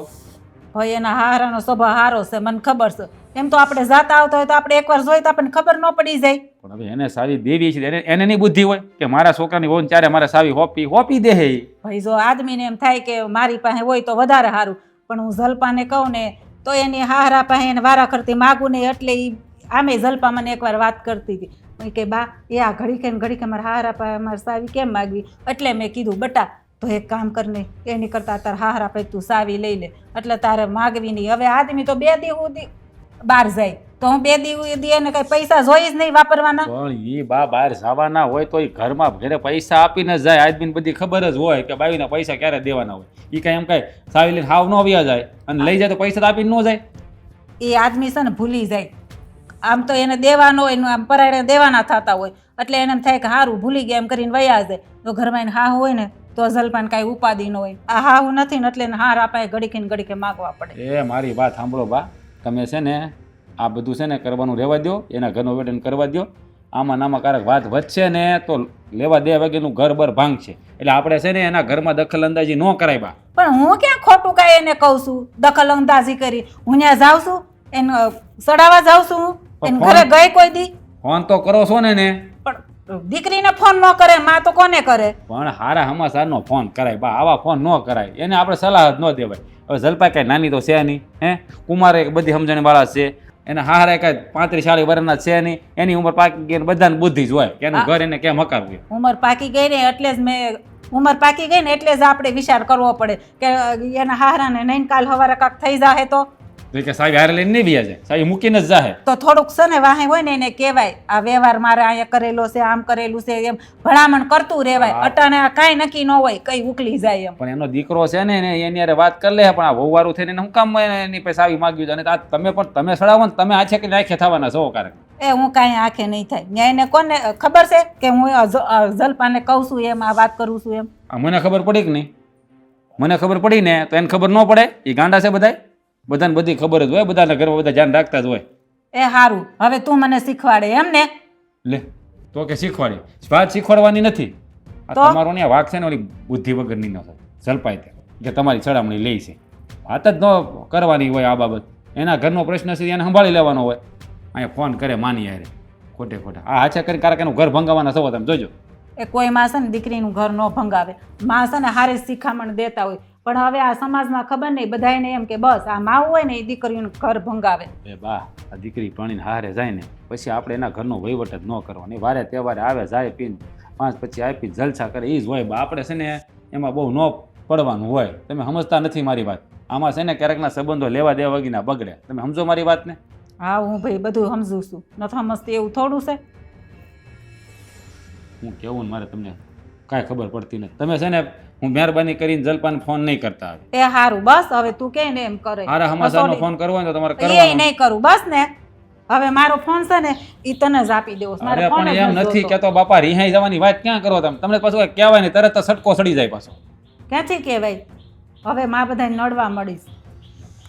ભાઈ એના હારાનો સ્વભાવ સારો છે, મને ખબર છે. એમ તો આપણે જાતા આવતા હોય તો આપણે એકવાર જોઈ તો આપણને ખબર ન પડી જાય. પણ હવે એને સાવી દેવી છે, એને નહીં બુદ્ધિ હોય કે મારા છોકરાની વહુ ચારે મારે સાવી હોપી દે હે. ભાઈ જો આદમીને એમ થાય કે મારી પાસે હોય તો વધારે સારું, પણ હું જલપાને કહું ને તો એની હાહરા પાસે એને વારા કરતી માગું નહીં. એટલે એ આમે જલપા મને એકવાર વાત કરતી હતી કે બા એ આ ઘડીકે મારા હાહરા પાસે મારે સાવી કેમ માગવી? એટલે મેં કીધું બટા તો એક કામ કરને, એની કરતાં તારા હાહરા પાસે તું સાવી લઈ લે, એટલે તારે માગવી નહીં. હવે આદમી તો 2 દી સુધી બહાર જાય તો હું 2 દી સુધી એને કઈ પૈસા જોઈ જ નહીં વાપરવાના. પણ એ બા બહાર જવાના હોય તો એ ઘરમાં ઘરે પૈસા આપીને જાય. આદમીને બધી ખબર જ હોય કે બાવીના પૈસા ક્યારે દેવાના હોય. એ કાંઈ એમ કાંઈ સાવી લઈને હાવ ન વ્યા જાય અને લઈ જાય તો પૈસા તો આપીને ન જાય. એ આદમી છે ને ભૂલી જાય. આમ તો એને દેવાનો હોય એનું આમ પરાયણે દેવાના થતા હોય, એટલે એને એમ થાય કે સારું ભૂલી ગયા એમ કરીને વયા જાય. તો ઘરમાં એને હાહ હોય ને તો જલપાન કાંઈ ઉપાધિ ન હોય. આ હાહુ નથી ને એટલે એને હાર આપાય ઘડીકે માગવા પડે. એ મારી વાત સાંભળો બા, તમે છે ને આ બધું છે ને કરવાનું રહેવા દો, એના ઘરનો વેટન કરવા દો. આમાં નામાં કારક વાત વધશે ને તો લેવા દે વગેરેનું ઘર બર ભાંગશે. એટલે આપણે છે ને એના ઘરમાં દખલ અંદાજી ન કરાય બા. પણ હું ક્યાં ખોટું કાંઈ એને કહું છું દખલ અંદાજી કરી? હું ત્યાં જાઉં છું એને સડાવવા જાઉં છું, એને ઘરે ગઈ કોઈ દી? ફોન તો કરો છો ને પણ દીકરીને ફોન ન કરે, માં તો કોને કરે? પણ હારા હમાસારનો ફોન કરાય બા, આવા ફોન ન કરાય. એને આપણે સલાહ જ ન દેવાય. હવે જલપા કાંઈ નાની તો છે નહીં, હે કુમારે બધી સમજણવાળા છે, એના હારા કાંઈ 35-40 વર્ષના છે નહીં. એની ઉંમર પાકી ગઈ, બધાને બુદ્ધિ જ હોય કે એનું ઘર એને કેમ હકારવું. ઉંમર પાકી ગઈ ને એટલે જ મેં ઉંમર પાકી ગઈ ને એટલે જ આપણે વિચાર કરવો પડે કે એના હારાને નહીં કાલ હવારે કાંક થઈ જાહે તો કે સાહેબ હારે લઈને નહીં વ્યા જાય, સાહેબ મૂકીને જ જાહે. તો થોડુંક છે ને વાહે હોય ને એને કહેવાય આ વ્યવહાર મારે અહીંયા કરેલો છે, આમ કરેલું છે, એમ ભલામણ કરતું રહેવાય. અટાણે આ કાંઈ નક્કી ન હોય, કઈ ઉકલી જાય એમ. પણ એનો દીકરો છે ને એની હારે વાત કરી લે. પણ આ વહુવારું થઈને એને શું કામ એની પાસે આવી માગ્યું? અને આ તમે સડાવો ને તમે આછે કે આંખે થવાના છો કારક. એ હું કાંઈ આંખે નહીં થાય. ત્યાં એને કોને ખબર છે કે હું જલપાને કહું છું એમ, આ વાત કરું છું એમ? મને ખબર પડી કે નહીં? મને ખબર પડી ને તો એને ખબર ન પડે? એ ગાંડા છે બધાય, બધાને બધી ખબર જ હોય, બધાના ઘરમાં બધા ધ્યાન રાખતા જ હોય. એ સારું, હવે તું મને શીખવાડે એમ ને? લે તો કે શીખવાડી વાત શીખવાડવાની નથી. આ તમારો ને વાક છે ને ઓલી બુદ્ધિ વગરની ન થાય. જલપાય કે તમારી ચડામણી લે છે, વાત જ ન કરવાની હોય આ બાબત. એના ઘરનો પ્રશ્ન છે એને સંભાળી લેવાનો હોય. અહીંયા ફોન કરે માની યારે ખોટે ખોટા આ હાચા કરીને કારક એનું ઘર ભંગાવાના છો તમે જોજો. એ કોઈ માં છે ને દીકરીનું ઘર ન ભંગાવે. માં છે ને હારે શિખામણ દેતા હોય, પણ હવે આ સમાજમાં ખબર નહીં બધાને એમ કે બસ આ માવું હોય ને એ દીકરીનું ઘર ભંગાવે. એ બા આ દીકરી પાણીને હારે જાય ને પછી આપણે એના ઘરનો વહીવટ જ ન કરવાનો. વારે તહેવારે આવે જાય પીને 5 પછી આપી જલસા કરે એ જ હોય બા. આપણે છે ને એમાં બહુ ન પડવાનું હોય. તમે સમજતા નથી મારી વાત. આમાં છે ને ક્યારેકના સંબંધો લેવા દેવા વગીના બગડે. તમે સમજો મારી વાતને? હા હું ભાઈ બધું સમજું છું, નથી સમજતી એવું થોડું છે. હું કેવું ને મારે તમને કાંઈ ખબર પડતી નથી. તમે છે ને હું મહેરબાની કરીને જલપાને ફોન નહીં કરતા આવે. એ સારું બસ, હવે તું કે ને એમ કરે. હારા હમાસારનો ફોન કરવો હોય તો તમારે એ કરવાનો. નહીં કરું બસ ને. હવે મારો ફોન છે ને એ તને જ આપી દેવો. અરે પણ એમ નથી કેતો બાપા, રિહાઈ જવાની વાત ક્યાં કરો તમે? તમને પાછું કઈ કહેવાય નહીં, તરત સટકો સડી જાય પાછો. ક્યાંથી કહેવાય? હવે માં બધા નડવા મળીશ.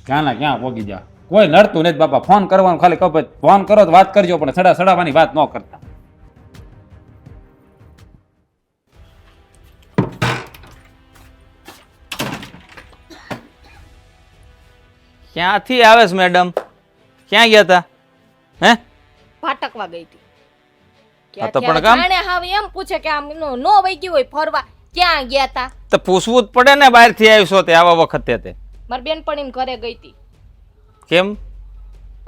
ક્યાં ના ક્યાં પોગી જા. કોઈ નડતું નથી બાપા. ફોન કરવાનું ખાલી કપે ફોન કરો તો વાત કરજો, પણ સડાવવાની વાત ન કરતા. ક્યાંથી આવે છે મેડમ? ક્યાં ગયા હતા? હે ભાટકવા ગઈ હતી. આ તો પણ કામ જાણે હવે એમ પૂછે કે આમ નો વઈ ગયું હોય ફરવા, ક્યાં ગયા તા? તો પૂછવું જ પડે ને, બહારથી આવ્યો તે આવા વખતે તે. મારી બેનપણીને ઘરે ગઈ હતી. કેમ?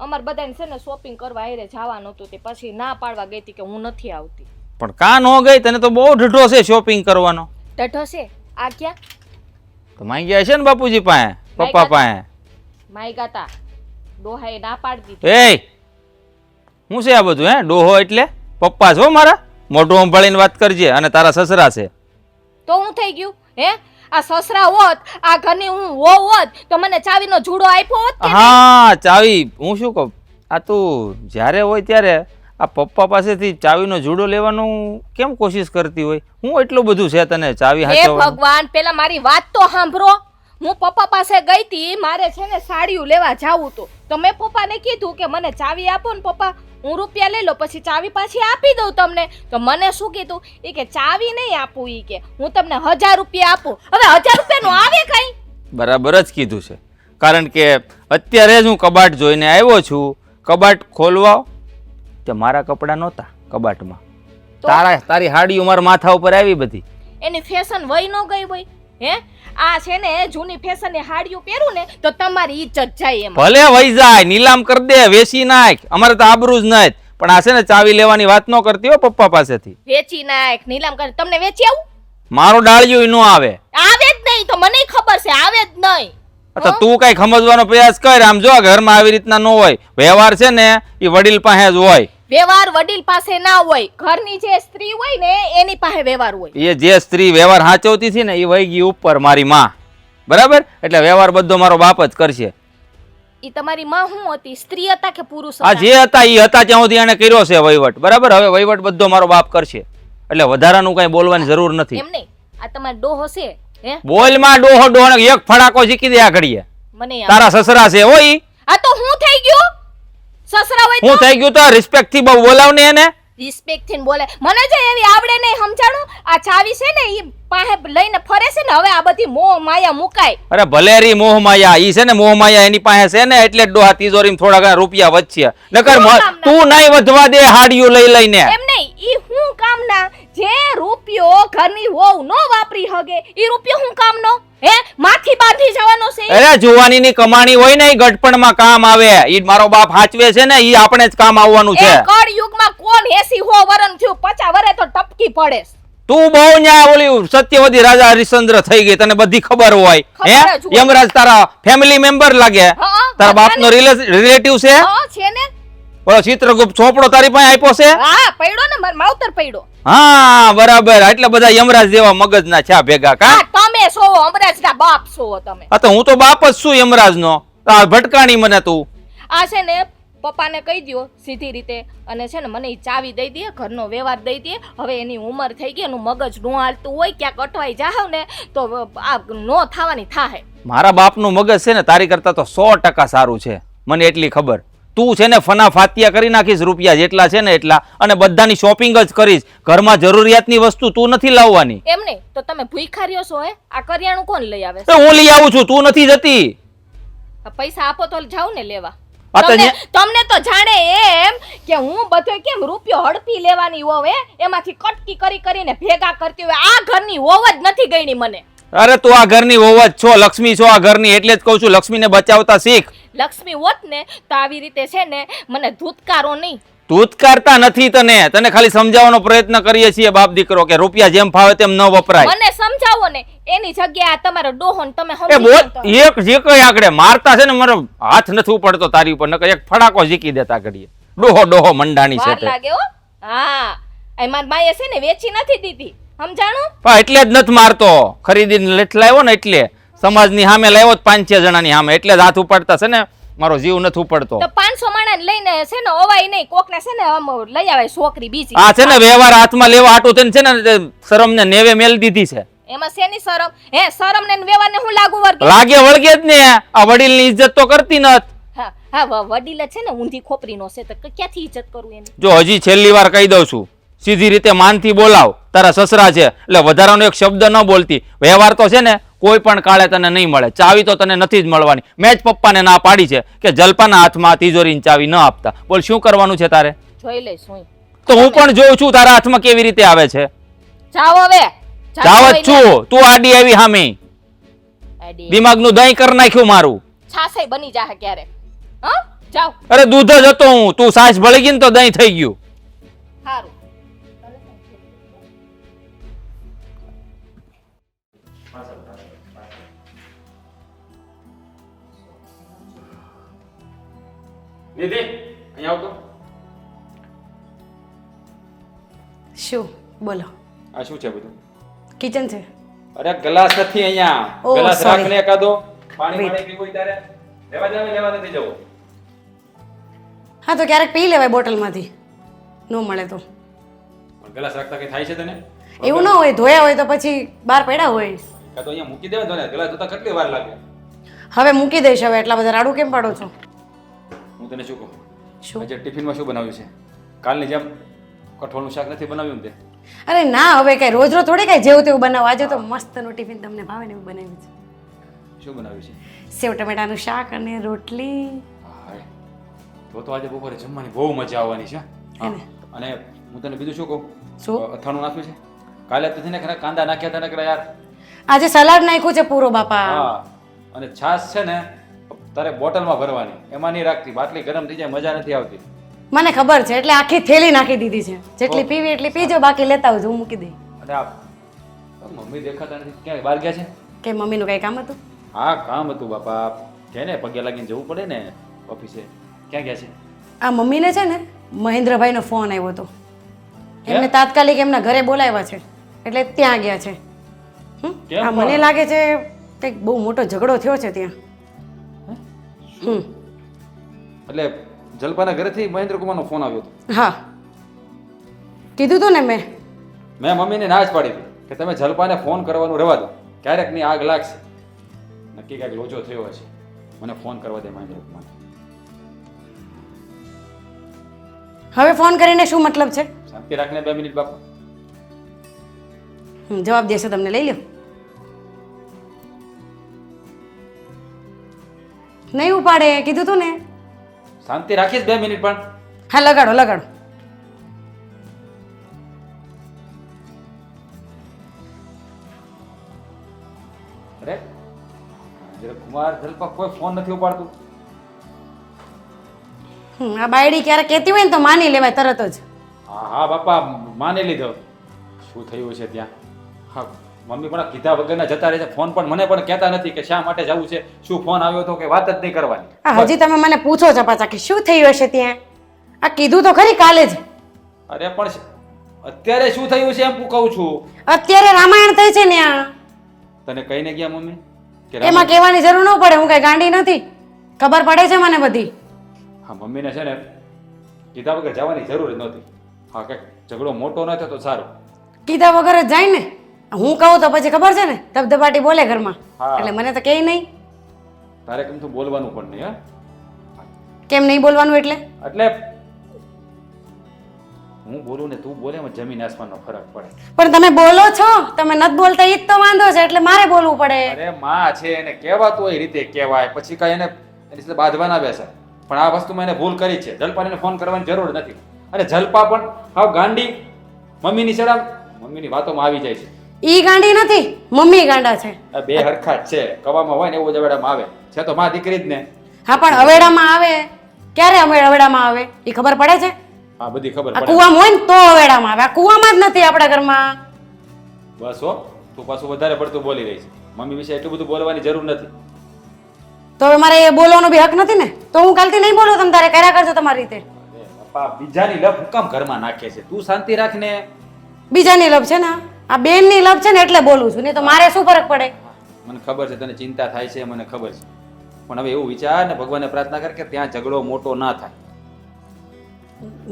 અમાર બધાને છે ને શોપિંગ કરવા હારે જવાનું હતું, તે પછી ના પાડવા ગઈ હતી કે હું નથી આવતી. પણ કાં ન ગઈ? તને તો બહુ ઢઢો છે શોપિંગ કરવાનો. ડઢો છે આ ક્યાં? તો માંગ્યા છે ને બાપુજી પાસે, પપ્પા પાસે. માય ગાતા ડોહાએ ના પાડી દીધી. એ શું છે આ બધું? હે, ડોહો એટલે પપ્પા છો મારા? મોઢું સંભાળીને વાત કરજે. અને તારા સસરા છે તો હું થઈ ગયું? હે, આ સસરા હોત, આ ઘરની હું વહુ હોત તો મને ચાવીનો જુડો આપ્યો હોત કે? હા, ચાવી. હું શું કહું, આ તું જ્યારે હોય ત્યારે આ પપ્પા પાસેથી ચાવીનો જુડો લેવાનું કેમ કોશિશ કરતી હોય? હું એટલું બધું છે તને ચાવી હે હાચવવાનું? ભગવાન, પેલા મારી વાત તો સાંભળો. હું પપ્પા પાસે ગઈ હતી, મારે છે ને સાડીયું લેવા જાવું હતું, તો મેં પપ્પાને કીધું કે મને ચાવી આપો ને પપ્પા, હું રૂપિયા લઈ લો પછી ચાવી પાછી આપી દઉં તમને. તો મને શું કીધું? એ કે ચાવી નહીં આપું, એ કે હું તમને 1000 રૂપિયા આપું. હવે 1000 રૂપિયાનું આવે કઈ? બરાબર જ કીધું છે, કારણ કે અત્યારે જ હું કબાટ જોઈને આવ્યો છું. કબાટ ખોલવા તે મારા કપડાં નહોતા કબાટમાં, તારી હાડીઓ મારા માથા ઉપર આવી બધી. એની ફેશન વઈ ન ગઈ હોય? હે, આ છે ને જૂની ફેશનની હાડીઓ પહેરું ને તો તમારી ઇજ્જત જાય એમાં. ભલે વહી જાય, નીલામ કરી દે, વેચી નાખ, અમારે તો આબરૂ જ નહીં. પણ આ છે ને ચાવી લેવાની વાત ન કરતી હો પપ્પા પાસેથી. વેચી નાખ, નીલામ કરે. તમને વેચી આવું? મારો ડાળિયું ન આવે. આવે જ નહીં તો મને ખબર છે, આવે જ નહીં. તો તું કઈ સમજવાનો પ્રયાસ કર. આમ જો ઘરમાં આવી રીતના ન હોય, વ્યવહાર છે ને એ વડીલ પાસે જ હોય. વ્યવહાર વડીલ પાસે ના હોય, ઘરની જે સ્ત્રી હોય ને એની પાસે વ્યવહાર હોય. એ જે સ્ત્રી વ્યવહાર સાચવતી હતી ને એ વહી ગઈ ઉપર, મારી માં. બરાબર? એટલે વ્યવહાર બધો મારો બાપ જ કરશે. ઈ તમારી માં શું હતી? સ્ત્રી હતા કે પુરુષ આ હતા? જે હતા એ હતા ત્યાં સુધી એને કર્યો છે વહીવટ. બરાબર? હવે વહીવટ બધો મારો બાપ કરશે, એટલે વધારાનું કઈ બોલવાની જરૂર નથી. એમ નહીં, આ તમારો ડોહો છે. હે, બોલમાં ડોહો ડોહો ને એક ફડાકો શીખી દે આ ઘડીએ. મને તારા સસરા છે હોય. આ તો હું થઈ ગયો? સસરા હોય હું તો થઈ ગયું? તો રિસ્પેક્ટ થી બહુ બોલાવ ને એને. રિસ્પેક્ટ થી બોલે. મને જો એવી આવડે નહીં, સમજાણું? આ ચાવી છે ને ઈ પાસે લઈને ફરે છે ને, હવે આ બધી મોહ માયા મુકાય. અરે ભલેરી મોહ માયા, ઈ છે ને મોહ માયા એની પાસે છે ને, એટલે જ ડોહા તિજોરીમાં થોડા ઘણા રૂપિયા વધશે. નકર તું નહીં વધવા દે હાડિયું લઈ લઈને. એમ નહીં, ઈ હું કામના જે રૂપિયો ઘરની વહુ નો વાપરી હગે, ઈ રૂપિયો હું કામનો? હે, માથી બાંધી જવાનો છે? અરે જુવાનીની કમાણી હોય ને એ ગટપણમાં કામ આવે. ઈ મારો બાપ હાચવે છે ને, ઈ આપણે જ કામ આવવાનું છે. એ કળયુગમાં કોણ 80 વરણ થયું, 50 વરે તો ટપકી પડે. તું બહુ ન્યા ઓલી સત્યવતી રાજા હરિશ્ચંદ્ર થઈ ગઈ, તને બધી ખબર હોય. ખબર હે, જ હોય. યમરાજ તારા ફેમિલી મેમ્બર લાગે? હા, તારા બાપનો રિલેટિવ છે? હા છે ને. ઓલો ચિત્રગુપ્ત ચોપડો તારી પાસે આપ્યો છે? હા, પડ્યો ને, માર માવતર પડ્યો. હા બરાબર, એટલે બધા યમરાજ જેવા મગજના છે ભેગા કા? હા, તમે છો અમરાજના બાપ છો તમે. હા તો હું તો બાપ જ છું યમરાજનો. આ ભટકાણી મને તું. આ છે ને પપ્પાને કહી દ્યો સીધી રીતે, અને છે ને મને ઈ ચાવી દઈ દે, ઘરનો વ્યવહાર દઈ દે. હવે એની ઉંમર થઈ ગઈ, એનું મગજ નો હાલતું હોય, ક્યાંક અટવાઈ જાવ ને તો આ નો થવાની થાહે. મારા બાપનું મગજ છે ને તારી કરતા તો 100% સારું છે, મને એટલી ખબર. તું છે ને ફના ફાતિયા કરી નાખીશ, રૂપિયા જેટલા છે ને એટલા, અને બધાની શોપિંગ જ કરીશ. ઘરમાં જરૂરિયાતની વસ્તુ તું નથી લાવવાની. એમ નહીં તો તમે ભૂખા રહ્યો છો? હે, આ કરિયાણું કોણ લઈ આવે? હું લઈ આવું છું, તું નથી જતી. પૈસા આપો તો જાવ ને લેવા. આ તો તમને તો જાણે એમ કે હું બધો કેમ રૂપિયો હડપી લેવાની હોવે, એમાંથી કટકી કરી કરીને ભેગા કરતી હોય. આ ઘરની હોવ જ નથી ગઈની મને. અરે તું આ ઘરની વહુ જ છો, લક્ષ્મી છો આ ઘરની, એટલે જ કહું છું લક્ષ્મીને બચાવતા શીખ. લક્ષ્મી હોત ને તો આવી રીતે છે ને મને ધૂતકારો નહીં. ધૂતકારતા નથી તને, તને ખાલી સમજાવવાનો પ્રયત્ન કરીએ છીએ બાપ દીકરો, કે રૂપિયા જેમ ફાવે તેમ ન વપરાય. મને સમજાવો ને, એની જગ્યાએ આ તમારો ડોહો ને તમે એ સમજી બોલ, જાઓ તો. એક જે કઈ આકડે મારતા છે ને મારો હાથ નથી ઉપડતો તારી ઉપર, નકર એક ફડાકો ઝીકી દેતા ઘડીએ. ડોહો ડોહો મંડાણી છે વાર તે. લાગે હો. હા, એ મારી માએ છે ને વેચી નથી દીધી, સમજાણું? પણ એટલે જ નથી મારતો, ખરીદીને લેટ લાવ્યો ને એટલે સમાજની સામે લાવ્યો 5-6 જણાની સામે, એટલે જ હાથ ઉપાડતા છે ને મારો જીવ નથી ઉપડતો. તો 500 માણસ લઈને છે ને ઓવાય નહીં, કોકને છે ને આમ લઈ આવે છોકરી બીજી. આ છે ને વ્યવહાર હાથમાં લેવા હાટું થઈને છે ને શરમ ને નેવે મેલ દીધી છે. એમાં શેની શરમ? હે, શરમ ને વ્યવહાર ને હું લાગુ વર્ગે? લાગે વળગે જ ને, આ વડીલની ઇજ્જત તો કરતી નત. હા હા, વડીલ જ છે ને ઊંધી ખોપરીનો છે, તો ક્યાંથી ઇજ્જત કરું એની? જો હજી છેલ્લી વાર કહી દઉં છું, સીધી રીતે માનથી બોલાવ, તારા સસરા છે એટલે વધારાનો એક શબ્દ ન બોલતી. વ્યવહાર તો છે ને કોઈ પણ કાળે તને નહીં મળે, ચાવી તો તને નથી જ મળવાની. મેં જ પપ્પાને ના પાડી છે કે જલપાના હાથમાં તિજોરીની ચાવી ન આપતા. બોલ શું કરવાનું છે તારે? જોઈ લઈશ હું. તો હું પણ જોઉં છું તારા હાથમાં કેવી રીતે આવે છે. જાઓ હવે, જાવ જ હોય ને. છું. તું આડી આવી હામી એડી. દિમાગનું દહીં કરી નાખ્યું મારું. છાસય બની જાહે ક્યારે. હા જાઓ. અરે દૂધ જ હતો હું, તું સાસ ભળી ગઈ ને તો દહીં થઈ ગયું. સારું. દીદી અહીંયા આવતો. શું બોલો? આ શું છે બધું? કિચન છે. અરે ગ્લાસ નથી અહીંયા. Oh, glass sorry. રાખને એકાદો. પાણી Wait. પાણી પીવું તારે લેવા નથી જવું. હા તો ક્યારેક પી લેવાય બોટલમાંથી, ન મળે તો. પણ ગ્લાસ રાખતા કઈ થાય છે તને? એવું ન હોય, ધોયા હોય તો પછી બહાર પડ્યા હોય. કાં તો અહીંયા મૂકી દેવા દો ને. ગ્લાસ ધોતા કેટલી વાર લાગે? હવે મૂકી દઈશ. હવે એટલા બધા રાડું કેમ પાડો છો? હું તને શું કહું? શું? આજે ટિફિનમાં શું બનાવ્યું છે? કાલની જેમ કઠોળનું શાક નથી બનાવ્યું ને તે? અરે ના, હવે કઈ રોજ રોજ થોડી કઈ જેવું તેવું બનાવો. આજે તો મસ્તનું ટિફિન તમને ભાવે ને એવું બનાવ્યું છે. શું બનાવ્યું છે? સેવ ટમેટાનું શાક અને રોટલી. હાય. તો આજે બપોરે જમવાની બહુ મજા આવવાની છે. હા. એને? અને હું તને બીજું શું કહું? શું? અથાણું નાખ્યું છે? કાલે તો છે ને ખરા કાંદા નાખ્યા હતા ને ખરા યાર. આજે સલાડ નાખ્યું છે પૂરો બાપા. હા. અને છાશ છે ને તારે બોટલમાં ભરવાની, એમાં નહીં રાખતી. બાટલી ગરમ થઈ જાય, મજા નથી આવતી. મને ખબર છે, એટલે આખી થેલી નાખી દીધી છે. જેટલી પીવી એટલી પીજો, બાકી લેતા આવજો, હું મૂકી દઈ. અને આ મમ્મી દેખાતા નથી, ક્યાં બહાર ગયા છે? કે મમ્મીનું કઈ કામ હતું? હા કામ હતું બાપા. કે ને પગે લાગીને જવું પડે ને ઓફિસે. ક્યાં ગયા છે? આ મમ્મીને છે ને મહેન્દ્રભાઈનો ફોન આવ્યો હતો. હે? એમને તાત્કાલિક એમના ઘરે બોલાવ્યા છે, એટલે ત્યાં ગયા છે. કેમ આ મને લાગે છે કંઈક બહુ મોટો ઝઘડો થયો છે ત્યાં. એટલે જલપાના ઘરેથી મહેન્દ્ર કુમારનો ફોન આવ્યો હતો. હા, કીધું તું ને મેં. મેં મમ્મીને ના જ પાડી હતી કે તમે જલપાને ફોન કરવાનું રહેવા દો, ક્યારેક ની આગ લાગશે. નક્કી ક્યાંક લોચો થયો હશે, મને ફોન કરવા દે મહેન્દ્ર કુમાર. હવે ફોન કરીને શું મતલબ છે? શાંતિ રાખને 2 મિનિટ બાપા. જવાબ દેશે તમને, લઈ લો. નહીં ઉપાડે, કીધું તું ને. શાંતિ રાખીશ 2 મિનિટ પણ. હા લગાડો લગાડો. અરે મહેન્દ્ર કુમાર જલપા કોઈ ફોન નથી ઉપાડતું. આ બાયડી ક્યારેક કહેતી હોય ને તો માની લેવાય તરત જ. હા હા બાપા માની લીધો. શું થયું છે ત્યાં? હા મમ્મી પણ કીધા વગરના જતા રહે છે. ફોન પણ મને પણ કહેતા નથી કે શા માટે જવું છે, શું ફોન આવ્યો હતો કે વાત જ નહીં કરવાની. આ હજી તમે મને પૂછો છો પાછા કે શું થયું હશે ત્યાં? આ કીધું તો ખરી કાલે જ. અરે પણ અત્યારે શું થયું છે એમ હું કહું છું. અત્યારે રામાયણ થઈ છે ને આ. તને કહીને ગયા મમ્મી કે એમાં કહેવાની જરૂર ન પડે, હું કઈ ગાંડી નથી, ખબર પડે છે મને બધી. હા મમ્મીને છે ને કીધા વગર જવાની જરૂર જ નહોતી. હા કંઈક ઝઘડો મોટો ન થયો તો સારું. કીધા વગર જ જાય ને. હું કહું તો પછી ખબર છે ને ધબધબાટી બોલે ઘરમાં, હા. એટલે મને તો કહે નહીં. તારે કેમ તું બોલવાનું પણ નહીં. હા કેમ નહીં બોલવાનું એટલે? એટલે હું બોલું ને તું બોલે એમાં જમીન આસમાનનો ફરક પડે. પણ તમે બોલો છો, તમે નથી બોલતા એ જ તો વાંધો છે, એટલે મારે બોલવું પડે. અરે માં છે એને કહેવાતું હોય રીતે કહેવાય, પછી કઈ એને એની સાથે બાંધવાના બેસે. પણ આ વસ્તુમાં એને ભૂલ કરી છે. જલપાને ફોન કરવાની જરૂર નથી. અને જલપા પણ હાવ ગાંડી મમ્મીની શરમ મમ્મીની વાતોમાં આવી જાય છે. ઈ ગાંડી નથી, મમ્મી ગાંડા છે. આ બે હરખા જ છે. કવામાં હોય ને એવું જ અવેડામાં આવે છે. તો માં દીકરી જ ને. હા પણ અવેડામાં આવે ક્યારે? અવેડામાં આવે એ ખબર પડે છે? હા બધી ખબર આ પડે. કુવામાં હોય ને તો અવેડામાં આવે. આ કુવામાં જ નથી આપણા ઘરમાં. બસ હો તું પાછું વધારે પડતું બોલી રહી છે. મમ્મી વિશે એટલું બધું બોલવાની જરૂર નથી. તો હવે મારે એ બોલવાનો બી હક નથી ને. તો હું કાલથી નહીં બોલું, તમે તારે કર્યા કરજો તમારી રીતે. અરે બાપા બીજાની લપ હું કામ ઘરમાં નાખે છે? તું શાંતિ રાખને. બીજાની લપ છે ને, આ બેનની લપ છે ને એટલે બોલું છું, નહીં તો મારે શું ફરક પડે? મને ખબર છે તને ચિંતા થાય છે, મને ખબર છે. પણ હવે એવું વિચાર ને ભગવાનને પ્રાર્થના કર કે ત્યાં ઝઘડો મોટો ના થાય.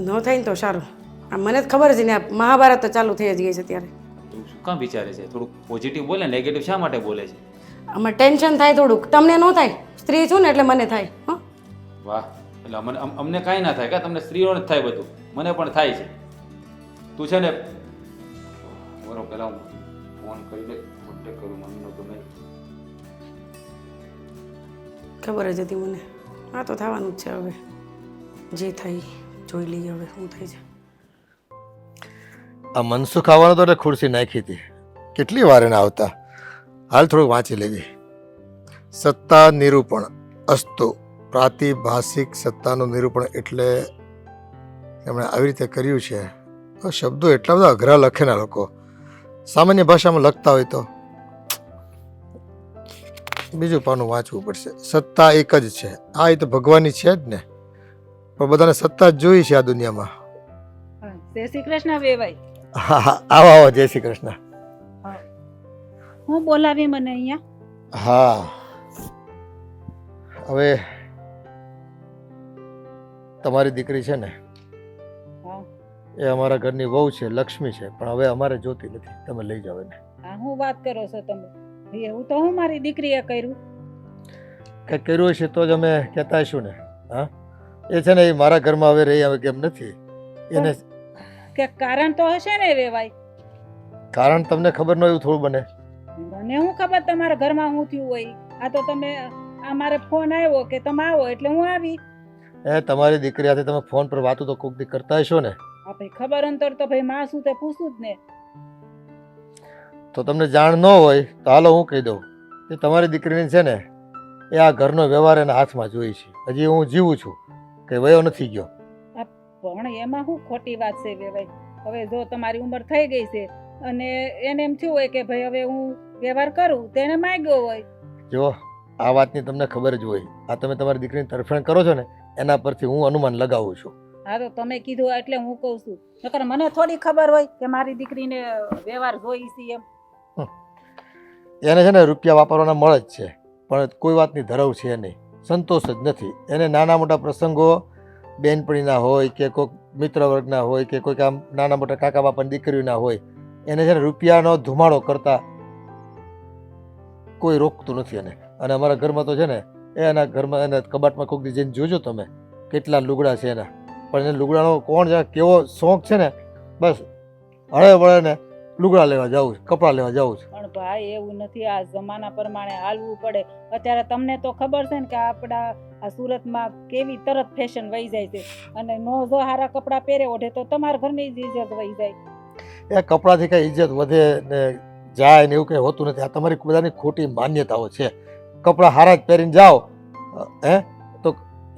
ન થાય ને તો સારું. આ મને જ ખબર છે ને, આ મહાભારત તો ચાલુ થઈ જ ગઈ છે ત્યારે. તું શું કામ વિચારે છે? થોડુંક પોઝિટિવ બોલે, નેગેટિવ શા માટે બોલે છે? આમાં ટેન્શન થાય થોડુંક. તમને ન થાય, સ્ત્રી છું ને એટલે મને થાય. હં વાહ, એટલે અમને કાંઈ ના થાય. તમને સ્ત્રીઓને જ થાય બધું, મને પણ થાય છે. તું છે ને બરોબર પેલા હું ફોન કરી દે, કોન્ટેક્ટ કરું મમ્મીનો તો મેં. ખબર જ હતી મને. આ તો થવાનું જ છે. હવે જે થાય જોઈ લઈએ હવે શું થાય છે. આ મનસુખ આવવાનો તો એટલે ખુરશી નાખી હતી કેટલી વાર એને આવતા. હાલ થોડુંક વાંચી લેવી. સત્તા નિરૂપણ અસ્તુ. પ્રાતિભાષિક સત્તાનું નિરૂપણ એટલે એમણે આવી રીતે કર્યું છે. આ શબ્દો એટલા બધા અઘરા લખેના લોકો સામાન્ય ભાષામાં લખતા હોય તો બીજું પાનું વાંચવું પડશે. સત્તા એક જ છે. હા, એ તો ભગવાનની છે જ ને, પણ બધાને સત્તા જ જોઈ છે આ દુનિયામાં. જય શ્રી કૃષ્ણ વેવાઈ. હા હા, આવો આવો, જય શ્રી કૃષ્ણ. હું બોલાવી મને અહીંયા? હા, હવે તમારી દીકરી છે ને, હા. એ અમારા ઘરની વહુ છે, લક્ષ્મી છે, પણ હવે અમારે જોતી નથી. તમે લઈ જાઓ એને. આ હું વાત કરો છો તમે? એવું તો હું મારી દીકરીએ કર્યું. કંઈક કર્યું હશે તો જ અમે કહેતા હશું ને. હા, એ છે ને, એ મારા ઘરમાં હવે રહી આવે કેમ નથી એને. કે કારણ તો હશે ને વેવાઈ? કારણ તમને ખબર ન હોય એવું થોડું બને. મને હું ખબર તમારા ઘરમાં શું થયું હોય. આ તો તમે આ મારે ફોન આવ્યો કે તમે આવો એટલે હું આવી. એ તમારી દીકરી સાથે તમે ફોન પર વાતો તો કોક દી કરતા હશો ને. આ ભાઈ ખબર અંતર તો ભાઈ માં શું તે પૂછું જ ને. તો તમને જાણ ન હોય તો હાલો હું કહી દઉં કે તમારી દીકરીને છે ને, એ આ ઘરનો વ્યવહાર એના હાથમાં જોઈ છે. હજી હું જીવું છું કે વયો નથી ગયો. પણ એમાં શું ખોટી વાત છે વેવાઈ? હવે જો તમારી ઉંમર થઈ ગઈ છે અને એને એમ થયું હોય કે ભાઈ હવે હું વ્યવહાર કરું, તેને માંગ્યો હોય. જો આ વાતની તમને ખબર જ હોય. આ તમે તમારી દીકરીની તરફેણ કરો છો ને, એના પરથી હું અનુમાન લગાવું છું. હા, તો તમે કીધું એટલે હું કહું છું. નકર મને થોડી ખબર હોય કે મારી દીકરીને વ્યવહાર જોઈ છે એમ. એને છે ને રૂપિયા વાપરવાના મળે જ છે, પણ કોઈ વાતની ધરાવ છે નહીં, સંતોષ જ નથી. એને નાના મોટા પ્રસંગો બેનપણીના હોય કે કોઈક મિત્ર વર્ગના હોય કે કોઈક આમ નાના મોટા કાકા બાપાની દીકરીઓના હોય, એને છે ને રૂપિયાનો ધુમાડો કરતા કોઈ રોકતું નથી એને. અને અમારા ઘરમાં તો છે ને, એના ઘરમાં એના કબાટમાં કોઈક દી જઈને જોજો તમે કેટલા લુગડા છે એના. પણ એને લુગડાનો કોણ જાણે કેવો શોખ છે ને, બસ હળે વળે ને લુગડા લેવા જવું છે, કપડાં લેવા જવું છે. પણ ભાઈ એવું નથી, આ જમાના પ્રમાણે હાલવું પડે. અત્યારે તમને તો ખબર છે ને કે આપણા આ સુરતમાં કેવી તરત ફેશન વહી જાય છે, અને નો જો હારા કપડાં પહેરે ઓઢે તો તમારા ઘરની જ ઇજ્જત વહી જાય. એ કપડાથી કઈ ઇજ્જત વધે ને જાય ને એવું કંઈ હોતું નથી. આ તમારી બધાની ખોટી માન્યતાઓ છે. કપડાં હારા જ પહેરીને જાઓ તો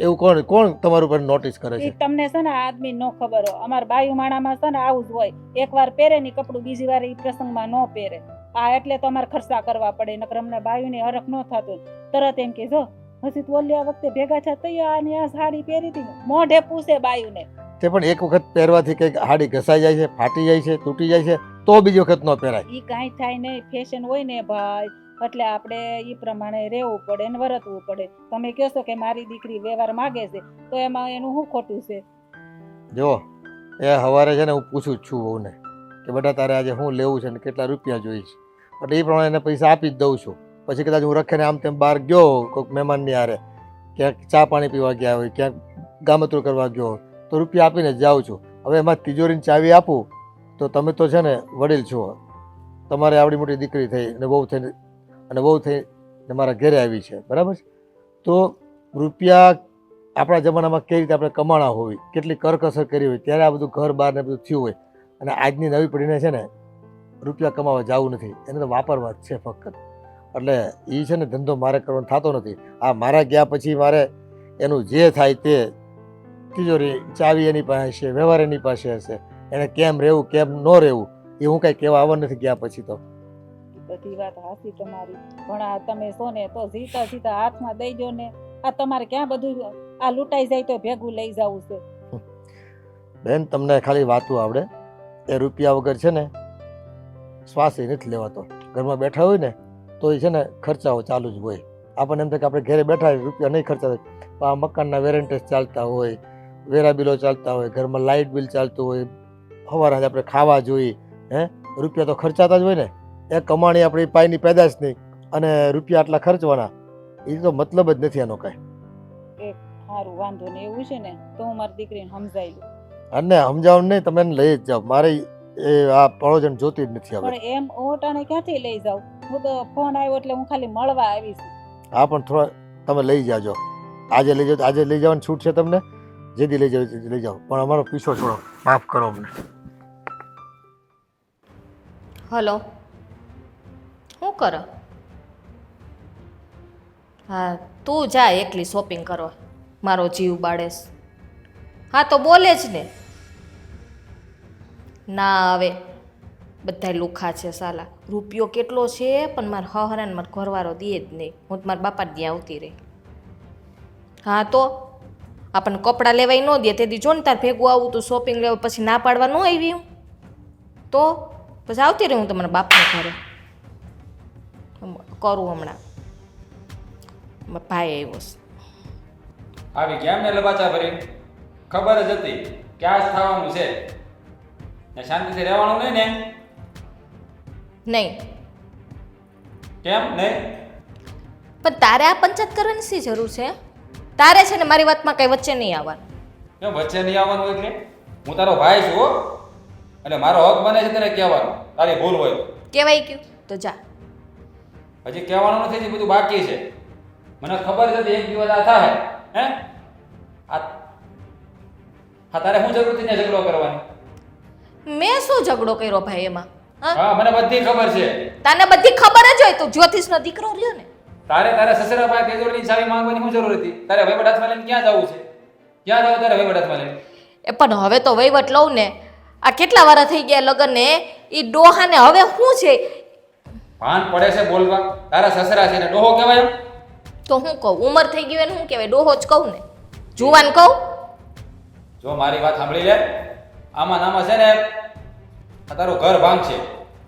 એવું કોણ કોણ તમારું ઉપર નોટિસ કરે એ છે? તમને છે ને આદમી નો ખબર હોય. અમારા બાયુ માણામાં છે ને આવું જ હોય. એકવાર પહેરે ને કપડું બીજી વાર એ પ્રસંગમાં ન પહેરે. આ એટલે તો અમારે ખર્ચા કરવા પડે. નકર અમને બાયુને હરખ ન થતું. તરત એમ કે જો હજી તું ઓલી વખતે ભેગા થયા તૈયાર આની આ સાડી પહેરી હતી, મોઢે પૂછે બાયુને. તે પણ એક વખત પહેરવાથી કંઈક હાડી ઘસાઈ જાય છે, ફાટી જાય છે, તૂટી જાય છે, તો બીજી વખત ન પહેરાય. ઈ કાંઈ થાય નહીં, ફેશન હોય ને ભાઈ, એટલે આપણે ઈ પ્રમાણે રહેવું પડે ને વર્તવું પડે. તમે કહો છો કે મારી દીકરી વ્યવહાર માગે છે, તો એમાં એનું શું ખોટું છે? જો એ સવારે છે ને હું પૂછું જ છું વહુને કે બેટા તારે આજે શું લેવું છે ને કેટલા રૂપિયા જોઈએ છે, એટલે એ પ્રમાણે એને પૈસા આપી જ દઉં છું. પછી કદાચ હું રખીને આમ તેમ બહાર ગયો કોઈક મહેમાનની હારે, ક્યાંક ચા પાણી પીવા ગયા હોય, ક્યાંક ગામતરું કરવા ગયો હોય, તો રૂપિયા આપીને જ જાઉં છું. હવે એમાં તિજોરીની ચાવી આપું તો તમે તો છે ને વડીલ છો, તમારે આવડી મોટી દીકરી થઈ અને વહુ થઈ ને મારા ઘરે આવી છે, બરાબર છે? તો રૂપિયા આપણા જમાનામાં કઈ રીતે આપણે કમાણા હોય, કેટલી કરકસર કરી હોય, ત્યારે આ બધું ઘર બહાર ને બધું થયું હોય. અને આજની નવી પેઢીને છે ને રૂપિયા કમાવા જવું નથી, એને તો વાપરવા જ છે ફક્ત. એટલે એ છે ને ધંધો મારે કરવાનો થતો નથી. આ મારા ગયા પછી મારે એનું જે થાય તે તિજોરી ચાવી એની પાસે હશે, વ્યવહાર એની પાસે હશે, એને કેમ રહેવું કેમ ન રહેવું એ હું કાંઈ કહેવા આવવા નથી ગયા પછી. તો બધી વાત હાસી તમારી, પણ આ તમે છો ને તો જીતા જીતા હાથમાં દઈ દો ને. આ તમારે ક્યાં બધું આ લૂંટાઈ જાય તો ભેગું લઈ જવું છે. બેન તમને ખાલી વાતું આવડે, એ રૂપિયા વગર છે ને શ્વાસ નથી લેવાતો. ઘરમાં બેઠા હોય ને તો એ છે ને ખર્ચાઓ ચાલુ જ હોય. આપણને એમ થાય કે આપણે ઘરે બેઠા હોય રૂપિયા નહીં ખર્ચા થાય, પણ આ મકાનના વેરેન્ટેસ ચાલતા હોય, વેરા બિલો ચાલતા હોય, ઘરમાં લાઇટ બિલ ચાલતું હોય, સવારે આપણે ખાવા જોઈએ, રૂપિયા તો ખર્ચાતા જ હોય ને. એ કમાણી આપણી પાયની પેદાશ નહીં અને રૂપિયા આટલા ખર્ચવાના, એ તો મતલબ જ નથી એનો કાંઈ. સારું, વાંધો ને એવું છે ને તો હું મારી દીકરીને સમજાવી લઉં. અને સમજાવવાનું નહીં, તમે એને લઈ જ જાઓ. મારે એ આ પડોજન જોતી જ નથી હવે. પણ એમ ઓટાને ક્યાંથી લઈ જાઉં? હું તો ફોન આવ્યો એટલે હું ખાલી મળવા આવી છું. હા, પણ થોડા તમે લઈ જાજો. આજે લઈ જાઓ, આજે લઈ જવાની છૂટ છે તમને, જેથી લઈ જાઓ લઈ જાઓ, પણ અમારો પીછો છોડો, માફ કરો અમને. હલો, કરે? હા તું જા એકલી શોપિંગ કરવા, મારો જીવ બાળેશ. હા તો બોલે જ ને. ના હવે બધા લુખા છે સાલા. રૂપિયો કેટલો છે પણ મારા હહરાને મારો ઘરવાળો દે જ નહીં. હું તો મારા બાપા ત્યાં આવતી રહી. હા તો આપણને કપડાં લેવાય ન દે તેથી જો ને તાર ભેગું આવું તું શોપિંગ લેવા, પછી ના પાડવા ન આવી હું તો પછી આવતી રહી હું તમારા બાપને ઘરે. કરું હમણાં. ભાઈ આવ્યો છે. આવી ગયા ને લબાચા ભરી, ખબર જ હતી કે આ જ થવાનું છે ને શાંતિથી રહેવાનું નહીં ને. નહીં કેમ નહીં? પણ તારે આ પંચાયત કરવાની શી જરૂર છે? તારે છે ને મારી વાતમાં કઈ વચ્ચે નહીં આવવાનું. કેમ વચ્ચે નહીં આવવાનું? એટલે હું તારો ભાઈ છું હો, એટલે મારો હક બને છે તને કહેવાનું. તારી ભૂલ હોય તો કહેવાય ગયું તો જા. હજી કહેવાનું નથી, હજી બધું બાકી છે. મને ખબર છે એક દિવસ આ થાય. હે હા તારે શું જરૂર હતી ઝઘડો કરવાની? મેં શું ઝઘડો કર્યો ભાઈ એમાં? હા મને બધી ખબર છે. તને બધી ખબર જ હોય તો જ્યોતિષનો દીકરો રહ્યો ને. તારે સસરા પાસે તેજોરીની ચાવી માંગવાની શું જરૂર હતી? તારે વહીવટ હાથમાં લઈને ક્યાં જવું છે? ક્યાં જવું તારે વહીવટ હાથમાં લઈને? એ પણ હવે તો વહીવટ લઉં ને. આ કેટલા વાર થઈ ગયા લગ્ન ને, એ ડોહાને હવે શું છે? ભાન પડે છે બોલવા? તારા સસરા છે ને ડોહો કહેવાય એમ? તો હું કહું ઉંમર થઈ ગઈ એને શું કહેવાય? ડોહો જ કહું ને, જુવાન કહું? જો મારી વાત સાંભળી લે, આમાં નામાં છે ને આ તારું ઘર ભાંગશે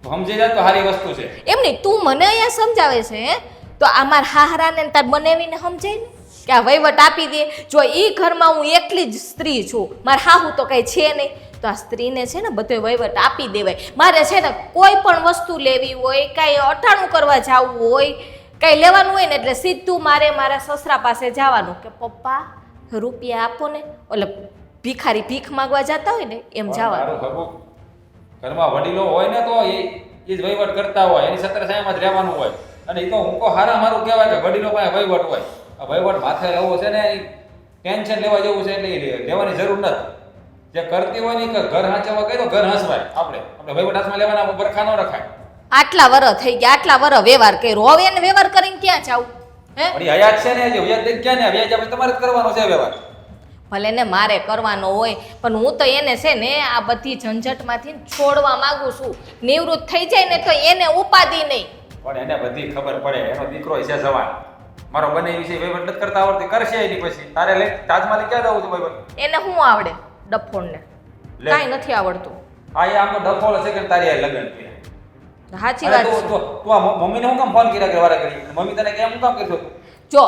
તો સમજી જાય તો સારી વસ્તુ છે. એમ નહીં, તું મને અહીંયા સમજાવે છે હે? તો આ માર હાહરાને તાર બનાવીને સમજાય ને કે આ વહીવટ આપી દે. જો એ ઘરમાં હું એકલી જ સ્ત્રી છું, મારે હાહુ તો કઈ છે નહીં, તો આ સ્ત્રીને છે ને બધો વહીવટ આપી દેવાય. મારે છે ને કોઈ પણ વસ્તુ લેવી હોય, કાંઈ અટાણું કરવા જવું હોય, કાંઈ લેવાનું હોય ને એટલે સીધું મારે મારા સસરા પાસે જવાનું કે પપ્પા રૂપિયા આપો ને. એટલે ભિખારી ભીખ માંગવા જતા હોય ને એમ જવાનું. ઘરમાં વડીલો હોય ને તો એ જ વહીવટ કરતા હોય, એની સત્રસાઈમાં જ રહેવાનું હોય. અને એ તો હું કહું હારા મારું કહેવાય કે વડીલો પાસે વહીવટ હોય. આ વહીવટ માથે લેવો છે ને એ ટેન્શન લેવા જેવું છે, એટલે એ લેવાની જરૂર નથી. જે કરતી હોય ને કે ઘર હાંચવા કહી તો ઘર હસવાય. આપણે વહીવટ હાથમાં લેવાના બરખા ન રખાય. આટલા વરસ થઈ ગયા, આટલા વરસ વ્યવહાર કર્યો, હવે એને વ્યવહાર કરીને ક્યાં જાવ? હે વળી હયાત છે ને હજી વ્યાજ દઈને ક્યાં ને વ્યાજ આપણે તમારે જ કરવાનો છે વ્યવહાર. ભલે ને મારે કરવાનો હોય પણ હું તો એને છે ને આ બધી ઝંઝટમાંથી છોડવા માંગુ છું. નિવૃત્ત થઈ જાય ને તો એને ઉપાધિ નહીં. પણ એને બધી ખબર પડે, એનો દીકરો છે જવાન, મારો બને વિશે વહીવટ નથી કરતા આવડતી, કરશે એની પછી. તારે લઈ તાજમાં ક્યાં જવું છે વહીવટ? એને શું આવડે ડફોડને? કાંઈ નથી આવડતું. આ એ આમ તો ડફોળ છે કે તારી આ લગ્ન કર્યા. સાચી વાત છે. તું આ મમ્મીને હું કામ ફોન કર્યા કે વારે કરી? મમ્મી તને કેમ હું કામ કરતો? જો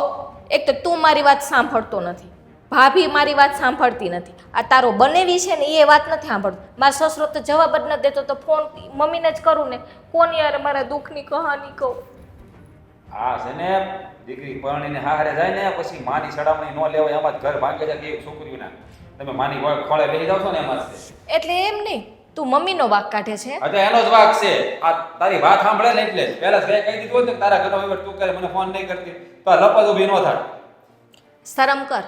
એક તો તું મારી વાત સાંભળતો નથી, ભાભી મારી વાત સાંભળતી નથી, આ તારો બનેવી છે ને એ વાત નથી સાંભળતો. મારો સસરો તો જવાબ જ નથી દેતો, તો ફોન મમ્મીને જ કરું ને. કોની યાર મારા દુઃખની કહાની કહું? હા છે ને, દીકરી પરણીને હારે જાય ને પછી માની સડામણી ન લેવાય, એમાં જ ઘર ભાંગે છે કે છોકરીઓના. તમે માની ખોળે બેસી જાવ છો ને એમાં જ. એટલે એમ નહીં, તું મમ્મીનો વાંક કાઢે છે. અચ્છા એનો જ વાંક છે. આ તારી વાત સાંભળે ને એટલે પહેલા કહી દીધું હોત ને તારા ઘરનો વહીવટ તું કરે, મને ફોન નહીં કરતી તો આ લપત ઊભી ન થાય. શરમ કર.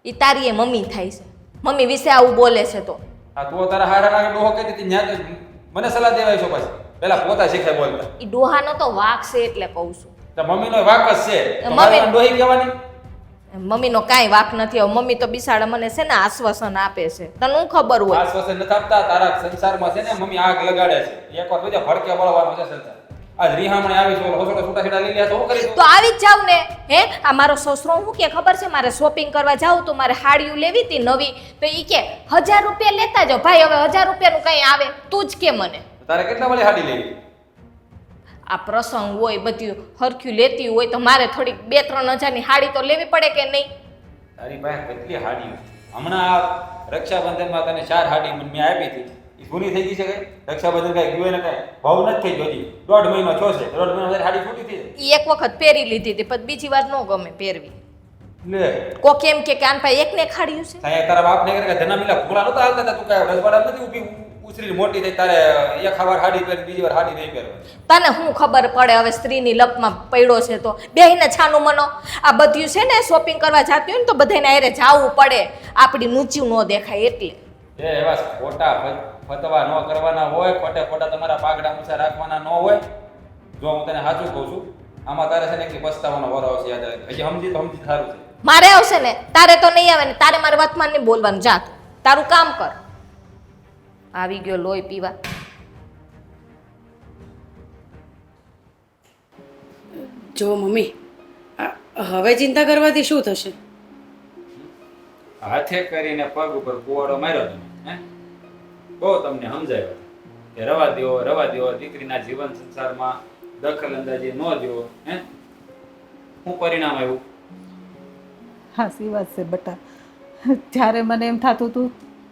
એ તારી એ મમ્મી થાય છે, મમ્મી વિશે આવું બોલે છે તો. આ તું તારા હારા નાખે ડોહો કહેતી હતી ન્યા તો મને સલાહ દેવાય છો પછી પહેલા પોતા શીખે બોલતા. એ ડોહાનો તો વાંક છે એટલે કહું છું. તો મમ્મીનો વાંક જ છે. મમ્મી ડોહી કહેવાની? મમ્મીનો કાંઈ વાંક નથી. હવે મમ્મી તો બિસાડા મને છે ને આશ્વાસન આપે છે, તને હું ખબર હોય? આશ્વાસન નથી આપતા. તારા સંસારમાં છે ને મમ્મી આગ લગાડે છે. એકવાર બીજા ભડકે બળવાનો છે સંસાર. આજ રીહામણે આવી છે, હોસડો છૂટા છેડા લઈ લે તો હું કરી દઉં? તો આવી જ જાવ ને. હે આ મારો સસરો હું કે ખબર છે, મારે શોપિંગ કરવા જાવ તો મારે હાડીઓ લેવી હતી નવી, તો ઈ કે 1000 રૂપિયા લેતા જાવ. ભાઈ હવે 1000 રૂપિયાનું કંઈ આવે તું જ કે મને. તારે કેટલા વાળી હાડી લેવી? આ પ્રસંગ હોય બધું હરખ્યું લેતી હોય તો મારે થોડીક 2-3 હજારની હાડી તો લેવી પડે કે નહીં? તારી પાસે કેટલી હાડીઓ? હમણાં આ રક્ષાબંધનમાં તને 4 હાડી મેં આપી હતી, એ પૂરી થઈ ગઈ છે કઈ? રક્ષાબંધન કઈ ગયું ને કઈ ભાવ નથી થઈ ગયો, 1.5 મહિનો થયો છે. 1.5 મહિનો હાડી છૂટી થઈ જાય. ઈ એક વખત પહેરી લીધી હતી પછી બીજી વાર ન ગમે પહેરવી. લે કોક એમ કે આન પાસે એકને ખાડ્યું છે. સાહેબ તારા બાપ ને કે ધના મિલા ભૂલા નતા હાલતા તા, તું કઈ રજવાડા નથી ઊભી ઉછરી મોટી થઈ તારે એક વાર હાડી પહેરી બીજી વાર હાડી નહીં પહેરવાની. તને શું ખબર પડે હવે સ્ત્રીની લપમાં પડ્યો છે તો બેહીને છાનું મનો. આ બધું છે ને શોપિંગ કરવા જાતી હોય ને તો બધાને હારે જાવું પડે, આપણી ઊંચું ન દેખાય એટલે. એ એવા ખોટા ફતવા ન કરવાના હોય, ખોટે ખોટા તમારા પાઘડા ઊંચા રાખવાના ન હોય. જો હું તને સાચું કહું છું, આમાં તારે છે ને એકલી પસ્તાવાનો વારો આવશે. યાદ રાખ. હજી સમજી તો સમજી સારું છે. મારે આવશે ને, તારે તો નહીં આવે ને. તારે મારે વાતમાં નહીં બોલવાનું. જા તું તારું કામ કર. આવી ગયો લોહી પીવા. જો મમ્મી, હવે ચિંતા કરવાથી શું થશે? હાથે કરીને પગ ઉપર કુવાડો માર્યો તમે, હે? બહુ તમને સમજાવ્યો કે રવા દ્યો, દીકરીના જીવન સંસારમાં દખલ અંદાજી ન દ્યો, હે? શું પરિણામ આવ્યું? હાસી વાત છે બટા. જ્યારે મને એમ થતું હતું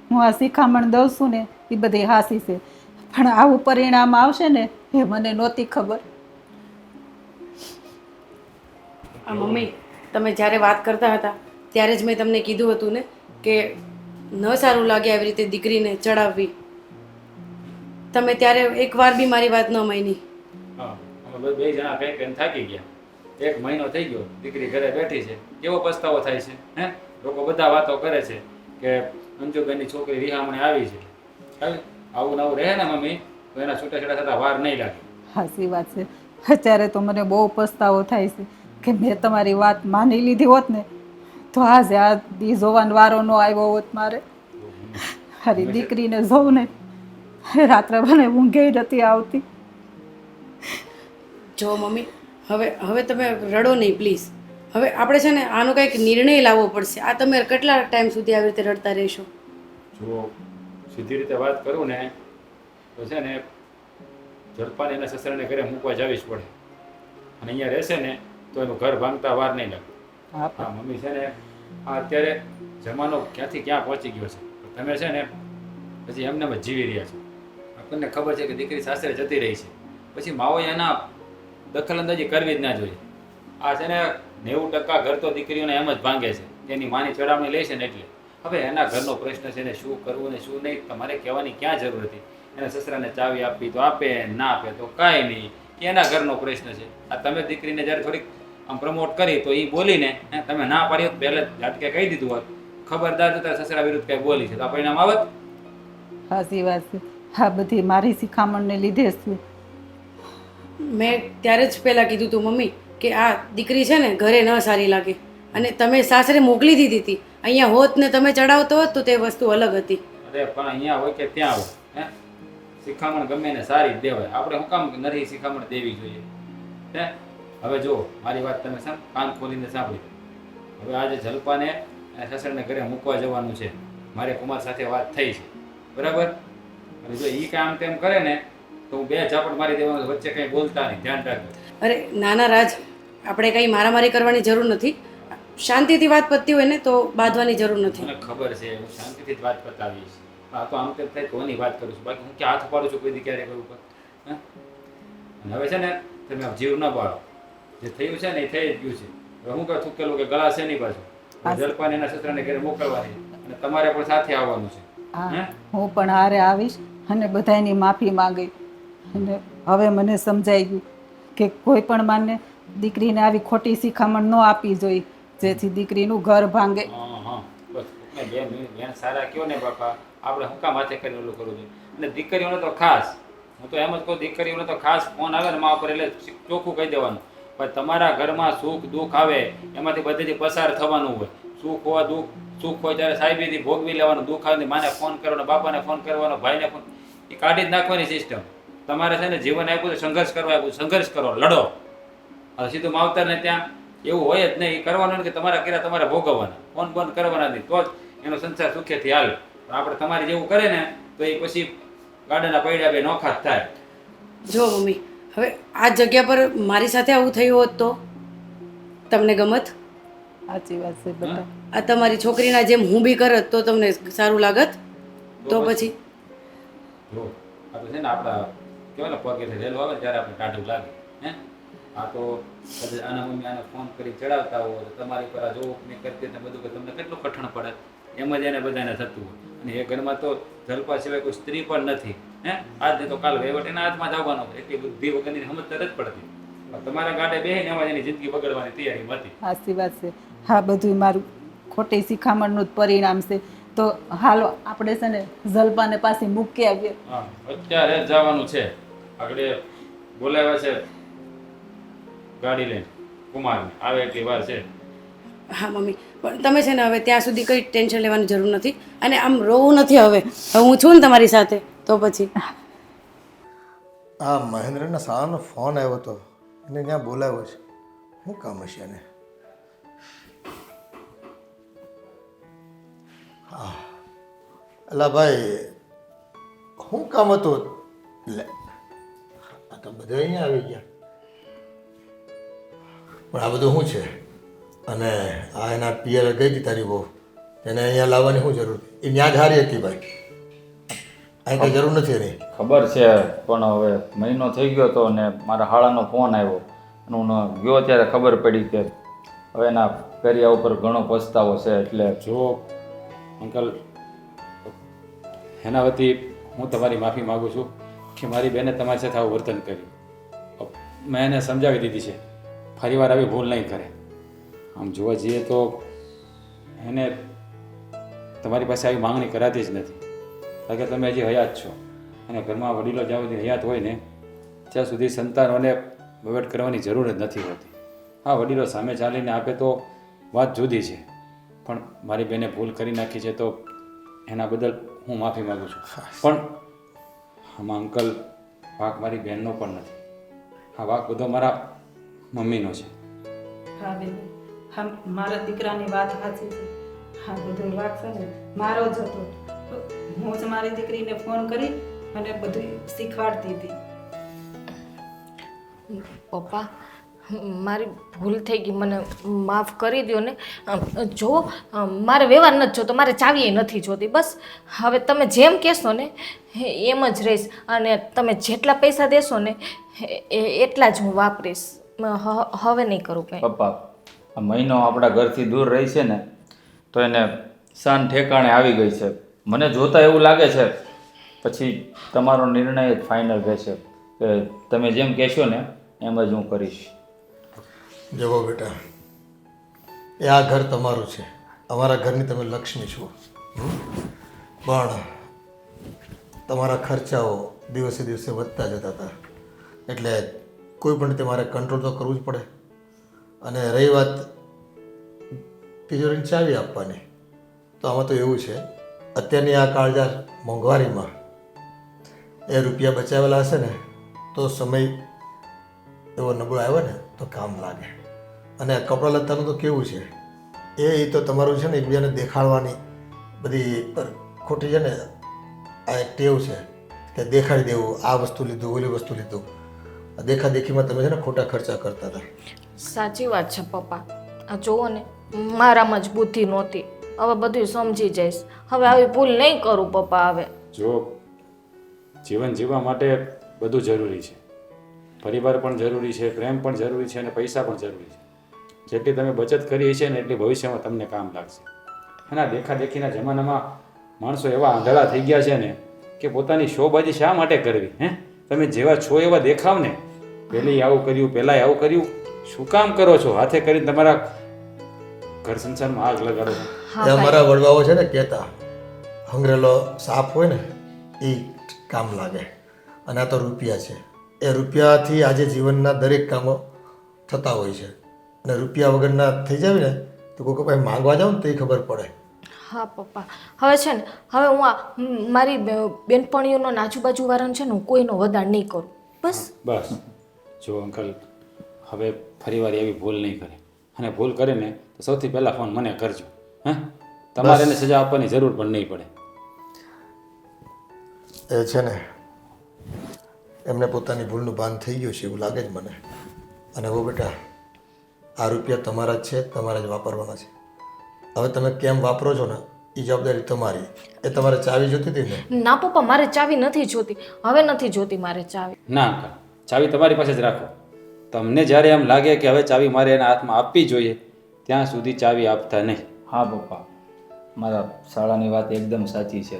હું આ શિખામણ દઉં છું ને એ બધી હાસી છે, પણ આવું પરિણામ આવશે ને એ મને નહોતી ખબર. મમ્મી, તમે જ્યારે વાત કરતા હતા ત્યારે જ મેં તમને કીધું હતું ને કે ન સારું લાગે આવી રીતે દીકરીને ચડાવવી. તમે ત્યારે એકવાર બી મારી વાત ન માની. હા, અમે બે જણા કઈ કઈ થાકી ગયા. 1 મહિનો થઈ ગયો, દીકરી ઘરે બેઠી છે. કેવો પસ્તાવો થાય છે, હે? લોકો બધા વાતો કરે છે કે અંજુબેનની છોકરી રિહામણે આવી છે. ચાલ, આવું નવું રહે ને મમ્મી તો એના છૂટાછેડા થતા વાર નહીં લાગે. હાસી વાત છે. અત્યારે તો મને બહુ પસ્તાવો થાય છે કે મેં તમારી વાત માની લીધી હોત ને તો આજે આ દી જોવાનો વારો ન આવ્યો હોત મારે. અરે દીકરીને જોઉં ને રાત્રે મને ઊંઘે નથી આવતી. જો મમ્મી, હવે તમે રડો નહીં પ્લીઝ. હવે આપણે છે ને આનો કંઈક નિર્ણય લાવવો પડશે. આ તમે કેટલા ટાઈમ સુધી આવી રીતે રડતા રહેશો? જો સીધી રીતે વાત કરું ને તો છે ને જલપાને એના સસરાને ઘરે મૂકવા જવી જ પડે, અને અહીંયા રહેશે ને તો એનું ઘર ભાંગતા વાર નહીં લાગે. હા મમ્મી છે ને આ અત્યારે જમાનો ક્યાંથી ક્યાં પહોંચી ગયો છે. તમે છે ને પછી એમને જ જીવી રહ્યા છો. આપણને ખબર છે કે દીકરી સાસરે જતી રહી છે, પછી માઓએ એના દખલઅંદાજી કરવી જ ના જોઈએ. આ છે ને 90% ઘર તો દીકરીઓને એમ જ ભાંગે છે, તેની માની ચડાવણી લે છે ને એટલે. હવે એના ઘરનો પ્રશ્ન છે ને શું કરવું ને શું નહીં તમારે કહેવાની ક્યાં જરૂર હતી? એના સસરાને ચાવી આપી તો આપે, ના આપે તો કાંઈ નહીં, એના ઘરનો પ્રશ્ન છે. આ તમે દીકરીને જ્યારે થોડીક આમ પ્રમોટ કરી તો એ બોલીને તમે ના પાડી હોત, પહેલે ઝાટકે કહી દીધું હોત, ખબરદાર તો તારા સસરા વિરુદ્ધ કંઈ બોલી છે તો આ પરિણામ આવત. હાસી વાત છે. આ બધી મારી શિખામણને લીધે જ છે. મેં ત્યારે જ પહેલાં કીધું હતું મમ્મી કે આ દીકરી છે ને ઘરે ન સારી લાગે, અને તમે સાસરે મોકલી દીધી હતી. અહીંયા હોત ને તમે ચડાવતો હોત તો તે વસ્તુ અલગ હતી. અરે પણ અહીંયા હોય કે ત્યાં હોય, હે? શિખામણ ગમે ને સારી જ દેવાય. આપણે શું કામ નથી શિખામણ દેવી જોઈએ, હે? હવે જો મારી વાત તમે કાન ખોલીને સાંભળી. હવે આજે જલપાને અને સસરાને ઘરે મૂકવા જવાનું છે. મારે કુમાર સાથે વાત થઈ છે, બરાબર? અને જો એ કામ તેમ કરે ને તો હું 2 ઝાપટ મારી દેવાનું, વચ્ચે કંઈ બોલતા નહીં, ધ્યાન રાખજો. અરે નાના રાજ, આપણે કંઈ મારામારી કરવાની જરૂર નથી. શાંતિથી વાત પતતી હોય ને તો બાંધવાની જરૂર નથી. મને ખબર છે, હું શાંતિથી જ વાત પતાવીશ. આ તો આમ તેમ થાય તોની વાત કરું છું, બાકી હું ક્યાં હાથ પાડું છું કોઈ દી ક્યારે કોઈ ઉપર, હે? અને હવે છે ને તમે જીવ ન બાળો. જે થયું છે ને એ થઈ જ ગયું છે. હવે હું કહું થૂકેલું કે ગળા છે નહીં પાછું. જલપાને એના સસરાને ઘરે મોકલવાની અને તમારે પણ સાથે આવવાનું છે. હા, હું પણ હારે આવીશ અને બધાની માફી માંગી. અને હવે મને સમજાઈ ગયું કે કોઈ પણ માને દીકરીને આવી ખોટી શિખામણ ન આપવી જોઈએ જેથી દીકરીનું ઘર ભાંગે. હા બસ બેન સારા કયો ને બાપા, આપણે હું કામ હાથે કરીને ઓલું કરવું જોઈએ. અને દીકરીઓને તો ખાસ, હું તો એમ જ કહું, દીકરીઓને તો ખાસ ફોન આવે ને મા ઉપર એટલે ચોખ્ખું કહી દેવાનું. પણ તમારા ઘરમાં સુખ દુઃખ આવે એમાંથી બધેથી પસાર થવાનું હોય. સુખ હોય દુઃખ, સુખ હોય ત્યારે સાહેબીથી ભોગવી લેવાનું, દુઃખ આવે માને ફોન કરવાનો, બાપાને ફોન કરવાનો, ભાઈને ફોન, એ કાઢી જ નાખવાની સિસ્ટમ. તમારે છે ને જીવન આપ્યું તો સંઘર્ષ કરવા આપ્યું, સંઘર્ષ કરો, લડો. હવે સીધું માવતરને ત્યાં એવું હોય જ નહીં. એ કરવાનું કે તમારા કર્યા તમારે ભોગવવાના, ફોન બંધ કરવાના નહીં, તો જ એનો સંસાર સુખેથી હાલે. પણ આપણે તમારે જેવું કરે ને તો એ પછી ગાડાના પૈડા બે નોખા જ થાય. જો મમ્મી, હવે આ જગ્યા પર મારી સાથે આવું થયું હોત તો તમને ગમત? સાચી વાત છે બેટા. આ તમારી છોકરીના જેમ હું બી કરત તો તમને સારું લાગત? તો પછી જો આ તો છે ને આપણા કહેવાય ને પગે રેલો આવે ત્યારે આપણે ટાઢું લાગે, હે? આ તો કદાચ આના મમ્મી આને ફોન કરી ચડાવતા હોય તો તમારી પર આ જો મેં કરતી ને બધું કે તમને કેટલું કઠણ પડે, એમ જ એને બધાને થતું હોય. અને એ ઘરમાં તો જલપા સિવાય કોઈ સ્ત્રી પણ નથી, હે? આજ નહીં તો કાલ વહીવટ એના હાથમાં જ આવવાનો. એટલી બુદ્ધિ વગરની સમજ તરત પડતી. તમારા ગાડે બેહીને એમાં એની જિંદગી બગડવાની તૈયારીમાં હતી. સાચી વાત છે. હા, બધું મારું ખોટી શિખામણનું જ પરિણામ છે. તો હાલો આપણે છે ને જલપાને પાસે મૂકી આવીએ. હા, અત્યારે જ જવાનું છે. આગળ બોલાવ્યા છે ગાડી લઈને કુમારને આવે એટલી વાર છે. હા મમ્મી, પણ તમે છે ને હવે ત્યાં સુધી કંઈ ટેન્શન લેવાની જરૂર નથી અને આમ રોવું નથી. હવે હું છું ને તમારી સાથે, તો પછી આ મહેન્દ્રના શાળાનો ફોન આવ્યો હતો, એને ત્યાં બોલાવ્યો છે. શું કામ હશે એને? હા અલા ભાઈ, શું કામ હતું? લે આ તો બધા અહીંયા આવી ગયા. પણ આ બધું શું છે? અને આ એના પિયર ગઈ હતી તારી બહુ, એને અહીંયા લાવવાની શું જરૂર? એ ત્યાં જ હારી હતી ભાઈ, અહીં કંઈ જરૂર નથી એની. ખબર છે, પણ હવે મહિનો થઈ ગયો હતો ને મારા હાળાનો ફોન આવ્યો અને હું ગયો ત્યારે ખબર પડી કે હવે એના કરિયા ઉપર ઘણો પસ્તાવો છે. એટલે જો અંકલ, એના વતી હું તમારી માફી માગું છું કે મારી બેને તમારી સાથે આવું વર્તન કર્યું. મેં એને સમજાવી દીધી છે, ફરીવાર આવી ભૂલ નહીં કરે. આમ જોવા જઈએ તો એને તમારી પાસે આવી માંગણી કરાતી જ નથી, કારણ કે તમે હજી હયાત છો અને ઘરમાં વડીલો જ્યાં સુધી હયાત હોય ને ત્યાં સુધી સંતાનોને વહીવટ કરવાની જરૂર જ નથી હોતી. હા, વડીલો સામે ચાલીને આપે તો વાત જુદી છે, પણ મારી બેને ભૂલ કરી નાખી છે તો એના બદલ હું માફી માગું છું. પણ આમાં અંકલ વાંક મારી બહેનનો પણ નથી, આ વાંક બધો મારા મમ્મીનો છે. હા બેન, હા મારા દીકરાની વાત સાચી છે. હા બધું વાક છે ને મારો જ હતો. હું જ મારી દીકરીને ફોન કરી અને બધું શીખવાડતી હતી. પપ્પા, મારી ભૂલ થઈ ગઈ, મને માફ કરી દો ને. જો મારે વ્યવહાર નથી જોતો, મારે ચાવી નથી જોતી. બસ હવે તમે જેમ કહેશો ને એમ જ રહીશ, અને તમે જેટલા પૈસા દેશો ને એટલા જ હું વાપરીશ. હવે નહીં કરું કંઈ. પપ્પા, આ મહિનો આપણા ઘરથી દૂર રહી છે ને તો એને શાન ઠેકાણે આવી ગઈ છે. મને જોતા એવું લાગે છે પછી તમારો નિર્ણય જ ફાઇનલ રહેશે કે તમે જેમ કહેશો ને એમ જ હું કરીશ. જવો બેટા, એ આ ઘર તમારું છે, અમારા ઘરની તમે લક્ષ્મી છો. પણ તમારા ખર્ચાઓ દિવસે દિવસે વધતા જતા હતા, એટલે કોઈ પણ રીતે મારે કંટ્રોલ તો કરવું જ પડે. અને રહી વાત તિજોરીની ચાવી આપવાની, તો આમાં તો એવું છે, અત્યારની આ કાળજાર મોંઘવારીમાં એ રૂપિયા બચાવેલા હશે ને તો સમય એવો નબળો આવ્યો ને તો કામ લાગે. અને કપડાં લત્તાનું તો કેવું છે, એ તો તમારું છે ને એકબીજાને દેખાડવાની બધી ખોટી છે ને આ એક ટેવ છે કે દેખાડી દેવું, આ વસ્તુ લીધું, ઓલી વસ્તુ લીધું. આ દેખાદેખીમાં તમે છે ને ખોટા ખર્ચા કરતા હતા. સાચી વાત છે પપ્પા. આ જુઓ ને, મારામાં જ બુદ્ધિ નહોતી. હવે બધું સમજી જઈશ, હવે આવી ભૂલ નહીં કરું પપ્પા. હવે જો જીવન જીવવા માટે બધું જરૂરી છે, પરિવાર પણ જરૂરી છે, પ્રેમ પણ જરૂરી છે અને પૈસા પણ જરૂરી છે. જેટલી તમે બચત કરી છે ને એટલી ભવિષ્યમાં તમને કામ લાગશે. અને આ દેખાદેખીના જમાનામાં માણસો એવા આંધળા થઈ ગયા છે ને કે પોતાની શોબાજી શા માટે કરવી? તમે જેવા છો એવા દેખાવ ને. પહેલી આવું કર્યું, પહેલાંય આવું કર્યું, શું કામ કરો છો? હાથે કરીને તમારા ઘર સંસારમાં આગ લગાડો છો. એ અમારા વડવાઓ છે ને કહેતા, હંગરેલો સાપ હોય ને એ કામ લાગે. અને આ તો રૂપિયા છે, એ રૂપિયાથી આજે જીવનના દરેક કામો થતા હોય છે. અને રૂપિયા વગરના થઈ જાય ને તો કોઈ પાસે માંગવા જાવ ને તો એ ખબર પડે. હા પપ્પા, હવે છે ને, હવે હું આ મારી બેનપણીઓનો આજુબાજુવાળાનો છે ને હું કોઈનો વધાર નહીં કરું. બસ બસ જો અંકલ, હવે ફરીવાર એવી ભૂલ નહીં કરે, અને ભૂલ કરે ને તો સૌથી પહેલાં ફોન મને કરજો. તમારે એને સજા આપવાની જરૂર પણ નહીં પડે. એ છે ને એમને પોતાની ભૂલનું ભાન થઈ ગયું છે એવું લાગે જ મને. અને હો બેટા, આ રૂપિયા તમારા જ છે, તમારે જ વાપરવાના છે. હવે તમે કેમ વાપરો છો ને એ જવાબદારી તમારી. એ તમારે ચાવી જોતી હતી ને? ના પપ્પા, મારે ચાવી નથી જોતી, હવે નથી જોતી મારે ચાવી. ના અંકલ, ચાવી તમારી પાસે જ રાખો. તમને જ્યારે એમ લાગે કે હવે ચાવી મારે એના હાથમાં આપવી જોઈએ ત્યાં સુધી ચાવી આપતા નહીં. હા પપ્પા, મારા શાળાની વાત એકદમ સાચી છે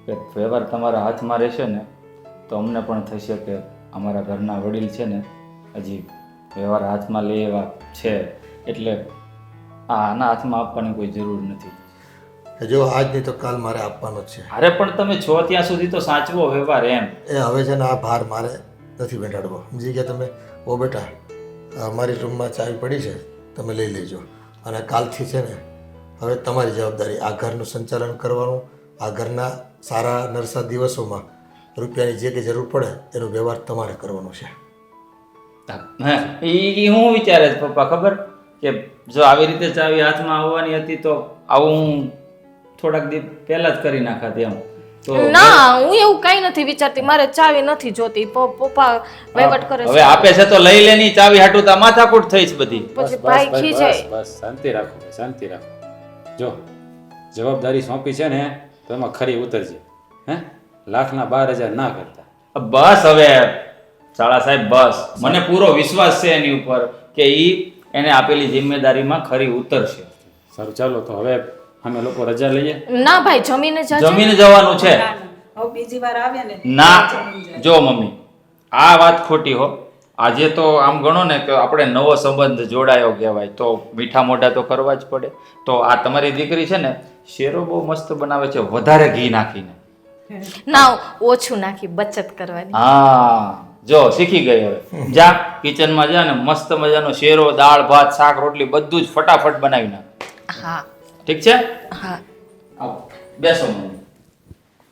કે વ્યવહાર તમારા હાથમાં રહેશે ને તો અમને પણ થશે કે અમારા ઘરના વડીલ છે ને હજી વ્યવહાર હાથમાં લે એવા છે, એટલે આના હાથમાં આપવાની કોઈ જરૂર નથી. જો આજ નહીં તો કાલ મારે આપવાનો જ છે. અરે પણ તમે છો ત્યાં સુધી તો સાચવો વ્યવહાર એમ. એ હવે છે ને આ ભાર મારે નથી બેઠાડવો, સમજી ગયા તમે? ઓ બેટા, અમારી રૂમમાં ચાવી પડી છે, તમે લઈ લેજો. અને કાલથી છે ને હવે તમારી જવાબદારી આ ઘરનું સંચાલન કરવાનું. આ ઘરના સારા નરસા દિવસોમાં રૂપિયાની જે કંઈ જરૂર પડે એનો વ્યવહાર તમારે કરવાનો છે. એ હું વિચારે છે પપ્પા ખબર કે જો આવી રીતે ચાવી હાથમાં આવવાની હતી તો આવું હું થોડાક દિવસ પહેલા જ કરી નાખાત એમ. તો ના હું એવું કઈ નથી વિચારતી, મારે ચાવી નથી જોતી. પપ્પા વહીવટ કરે હવે છે. આપે છે તો લઈ લેની ચાવી હાટું તો માથાકૂટ થઈ છે બધી. પછી ભાઈ ખીજાય. બસ શાંતિ રાખો ભાઈ, શાંતિ રાખો. જો જવાબદારી સોંપી છે ને તો એમાં ખરી ઉતરજે. હે 1,12,000 ના કરતા. બસ હવે શાળા સાહેબ બસ, મને પૂરો વિશ્વાસ છે એની ઉપર કે ઈ એને આપેલી જિમ્મેદારીમાં ખરી ઉતરશે. સારું ચાલો તો હવે અમે લોકો રજા લઈએ. ના ભાઈ જમીને જાજે. જમીને જવાનું છે. હવે બીજી વાર આવે ને ના જો મમ્મી આ વાત ખોટી હો. આજે તો આમ ગણો ને કે આપણે નવો સંબંધ જોડાયો કહેવાય તો મીઠા મોઢા તો કરવા જ પડે. તો આ તમારી દીકરી છે ને શેરો બહુ મસ્ત બનાવે છે, વધારે ઘી નાખીને. ના ઓછું નાખી બચત કરવાની. હા જો શીખી ગઈ હવે. જા કિચનમાં જા ને મસ્ત મજાનો શેરો, દાળ ભાત, શાક રોટલી બધું જ ફટાફટ બનાવી નાખ. હા ઠીક છે? હા આવો બેસો મમ્મી.